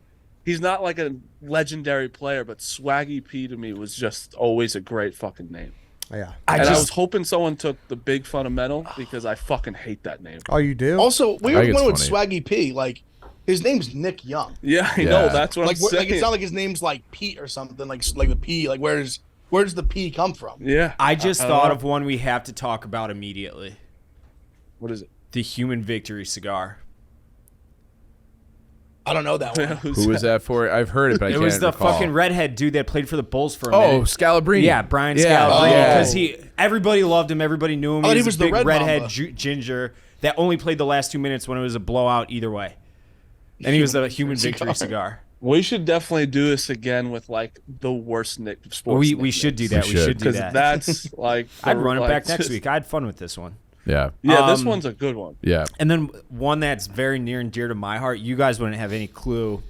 He's not like a legendary player, but Swaggy P to me was just always a great fucking name. Yeah. I was hoping someone took the big fundamental because I fucking hate that name. Oh, you do? Also, we I were think going with it's Swaggy P. Like, His name's Nick Young. Yeah, I know. That's what Like, I'm saying. like it's not like his name's like Pete or something. Like the P. Like where does the P come from? Yeah. I just don't thought know. of one we have to talk about immediately. What is it? The Human Victory cigar. I don't know that one. Who was that for? I've heard it, but I It can't was the recall. fucking redhead dude that played for the Bulls for a Oh, minute. Scalabrine. Yeah, Brian Yeah. Scalabrine. Oh. Because everybody loved him. Everybody knew him. I thought he was was a the big Red redhead Mamba. ginger that only played the last 2 minutes when it was a blowout either way. And he was a Human Victory cigar. We should definitely do this again with like the worst sports. We should do that. We should do because that. that's like I'd run it like, back next week. I had fun with this one. Yeah. Yeah, this Um, one's a good one. Yeah. And then one that's very near and dear to my heart. You guys wouldn't have any clue.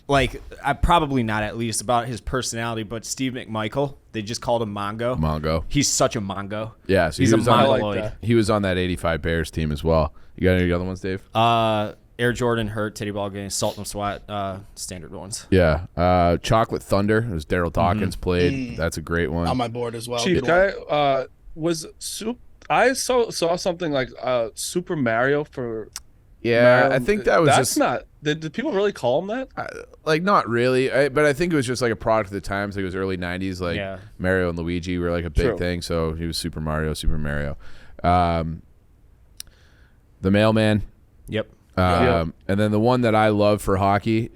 Like, I probably not at least about his personality, but Steve McMichael, they just called him Mongo. Mongo. He's such a Mongo. Yeah. So He's he a was on, mongoloid. that. he was on that 85 Bears team as well. You got any other ones, Dave? Air Jordan, Hurt, Teddy Ball Game, Salt and Swat, standard ones. Yeah. Chocolate Thunder. It was Daryl Dawkins played. That's a great one. On my board as well. Chief, Good one. guy was I saw something like Super Mario for. yeah. Mario. I think that was that's just not. Did people really call him that? like not really, but I think it was just like a product of the times. Like it was early 90s. Like Yeah. Mario and Luigi were like a big True. thing. So he was Super Mario, Super Mario. The Mailman. Yep. Yeah. And then the one that I love for hockey,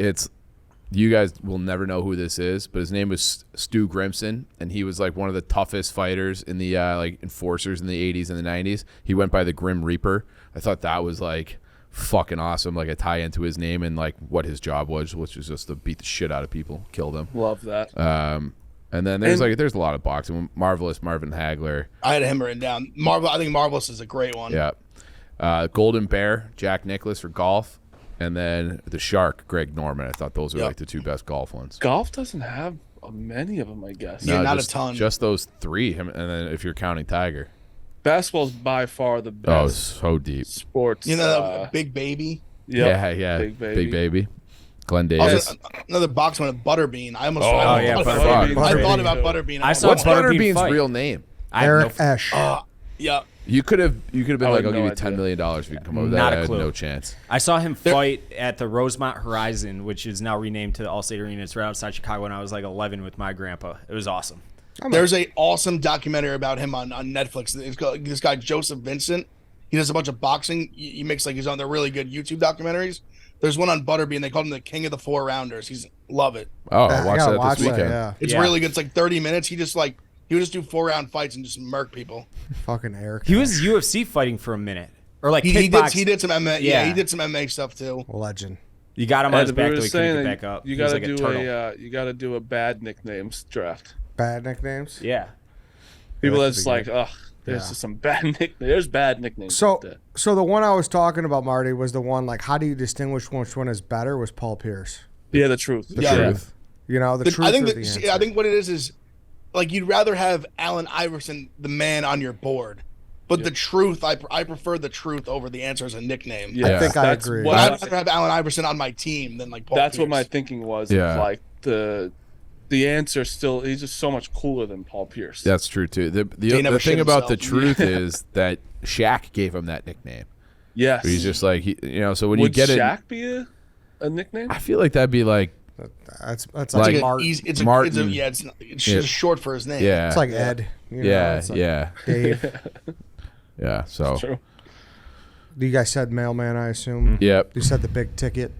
you guys will never know who this is, but his name was Stu Grimson, and he was like one of the toughest fighters in the like enforcers in the 80s and the 90s. He went by the Grim Reaper. I thought that was like fucking awesome, like a tie into his name and like what his job was, which was just to beat the shit out of people, kill them. Love that. And then there's a lot of boxing. Marvelous Marvin Hagler. I had him written down. I think Marvelous is a great one. Yeah. Golden Bear, Jack Nicklaus for golf. And then the Shark, Greg Norman. I thought those were Yep. like the two best golf ones. Golf doesn't have many of them, I guess. Yeah, not a just, ton. Just those three. And then if you're counting Tiger. Basketball's by far the Oh, best so deep. sports. You know, Big Baby. Yep. Yeah. Big Big baby. Baby. Glenn Davis. Also, another box one, Butterbean. I almost. Oh, I yeah, thought Butterbean. about- I Butterbean. thought about Butterbean. I saw What's Butterbean Butterbean's fight. real name? I have Eric no, Esch. Yeah. You could have been I like, have I'll no give you idea. $10 million if you can come up with Not that. a I had clue. no chance. I saw him fight at the Rosemont Horizon, which is now renamed to the Allstate Arena. It's right outside Chicago when I was like 11 with my grandpa. It was awesome. There's a awesome documentary about him on Netflix. It's called, this guy Joseph Vincent. He does a bunch of boxing. He makes like his own. They're really good YouTube documentaries. There's one on Butterbean. They call him the King of the Four Rounders. Love it. Oh, I I'll watch gotta that watch this weekend. yeah. It's Yeah. really good. It's like 30 minutes. He would just do 4-round fights and just murk people. Fucking Eric. He was UFC fighting for a minute. Or like He kickboxing. did some MMA. Yeah. Yeah, he did some MMA stuff too. legend. You got him on his And we back were though he couldn't saying get that back up. You He was gotta like a do turtle. you gotta do a bad nicknames draft. Bad nicknames. Yeah. People that that's could be like, good. ugh, there's Yeah. just some bad nicknames. There's bad nicknames. So, out there. so the one I was talking about, Marty, was the one like, how do you distinguish which one is better? Was Paul Pierce. Yeah, the truth. The Yeah. truth. You know, the truth. I think or that, the see, answer? I think what it is like you'd rather have Allen Iverson, the man, on your board, but the truth, I prefer the truth over the answer as a nickname. Yeah, I think I that's agree. what But I- I'd rather have Allen Iverson on my team than like Paul. that's what my Pierce. thinking was. Yeah. Of like the answer still, he's just so much cooler than Paul Pierce. That's true too. The never thing shit about the himself. truth is that Shaq gave him that nickname. yes. He's just like so when Would you get Shaq be a nickname? I feel like that'd be like That's Like like It's Martin. it's Martin. yeah, it's Yeah. just short for his name. yeah, It's like Ed. You know, yeah, it's like yeah, Dave. yeah. So True. You guys said mailman, I assume. yep. You said the big ticket.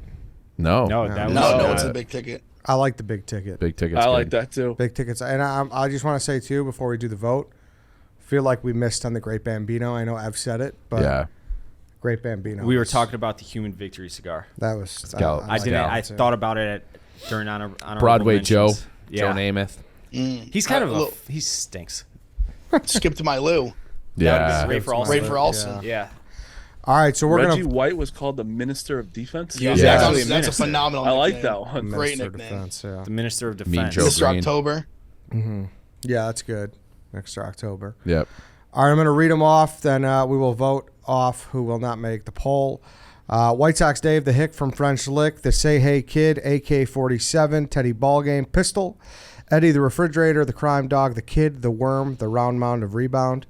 No, No, that was No, it's a big ticket. I like the big ticket. big tickets. I like that too. Big tickets. And I just want to say, too, before we do the vote, feel like we missed on the Great Bambino. I know I've said it, but Yeah, Great Bambino. We were was- talking about the Human Victory cigar. That was. Scout. I like didn't. that I too. thought about it during honorable Broadway Joe, mentions. Joe Yeah. Namath. He's kind of Look. he stinks. Skip to my Lou. Yeah, Ray for That's Olsen. Ray for Olsen. Yeah. All right, so we're Reggie going to. White was called the Minister of Defense. Yeah. Yeah. Actually, That's a minister. phenomenal. I like nickname. that one. Great Minister of nickname. Defense, yeah. The Minister of Mean Defense. Joe. Mr. Green. October. Yeah, that's good. Next to October. yep. All right, I'm going to read them off. Then we will vote off who will not make the poll. White Sox Dave, the Hick from French Lick, the Say Hey Kid, AK-47, Teddy Ballgame, Pistol, Eddie the Refrigerator, the Crime Dog, the Kid, the Worm, the Round Mound of Rebound,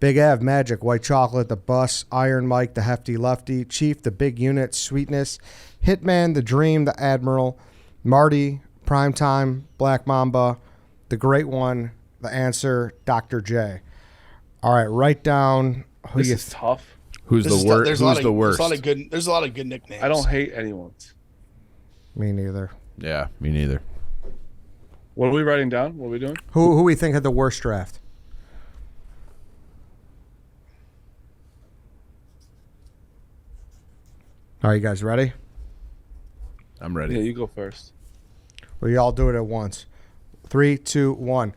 Big Ev, Magic, White Chocolate, The Bus, Iron Mike, The Hefty Lefty, Chief, The Big Unit, Sweetness, Hitman, The Dream, The Admiral, Marty, Primetime, Black Mamba, The Great One, The Answer, Dr. J. All right, write down who This you is tough. Who's This the is worst? there's Who's the worst? There's a lot of good nicknames. I don't hate anyone's. Me neither. Yeah, me neither. What are we writing down? What are we doing? Who we think had the worst draft? Are you guys ready? I'm ready. Yeah, you go first. We all do it at once. 3, 2, 1.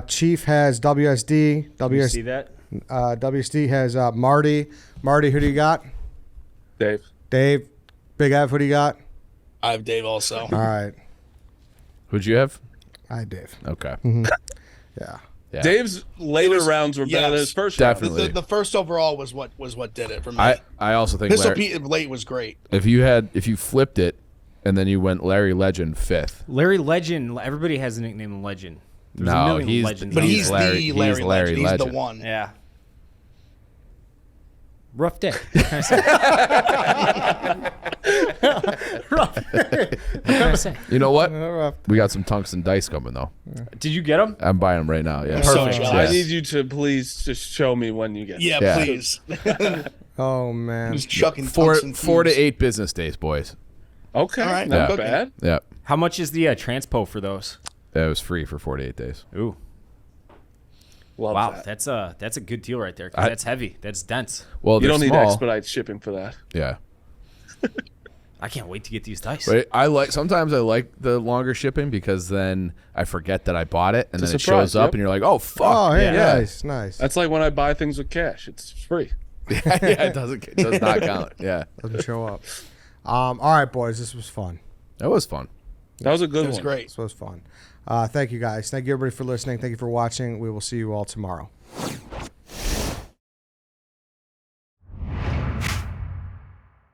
Chief has WSD. You see that? WSD has Marty. Marty, who do you got? Dave. Dave. Big Ev, who do you got? I have Dave also. All right. Who'd you have? I Dave. Okay. Yeah. Yeah. Dave's later rounds were better than yes. his first round. Definitely. The first overall was what did it for me. I also think Pistol Larry, Pete late was great. if you flipped it and then you went Larry Legend 5th. Larry Legend. Everybody has a nickname Legend. There's a No, million he's legends. But out he's there. Larry- the he's Larry Larry Legend. He's the Legend. one. Yeah. Rough day. Rough day. What can I say? You know what? Rough. We got some tungsten dice coming though. Did you get them? I'm buying them right now. Yeah. So Perfect. jealous. I need you to please just show me when you get Yeah, Yeah. please. Oh, man. Just chucking Four tungsten to cubes. 8 business days, boys. Okay, All right, not yeah. bad. Yeah. How much is the transpo for those? That was free for 48 days. Ooh. Love Wow, that. that's a good deal right there. 'Cause that's heavy. That's dense. Well, You they're don't need small. expedite shipping for that. Yeah. I can't wait to get these dice. But sometimes I like the longer shipping because then I forget that I bought it and It's then a it surprise, shows up yep. and you're like, oh fuck. Oh, hey, yeah. nice, nice. That's like when I buy things with cash. It's free. Yeah, it does not count. Yeah. Doesn't show up. All right, boys, this was fun. That was fun. That was a good It was one. great. This was fun. Thank you, guys. Thank you, everybody, for listening. Thank you for watching. We will see you all tomorrow.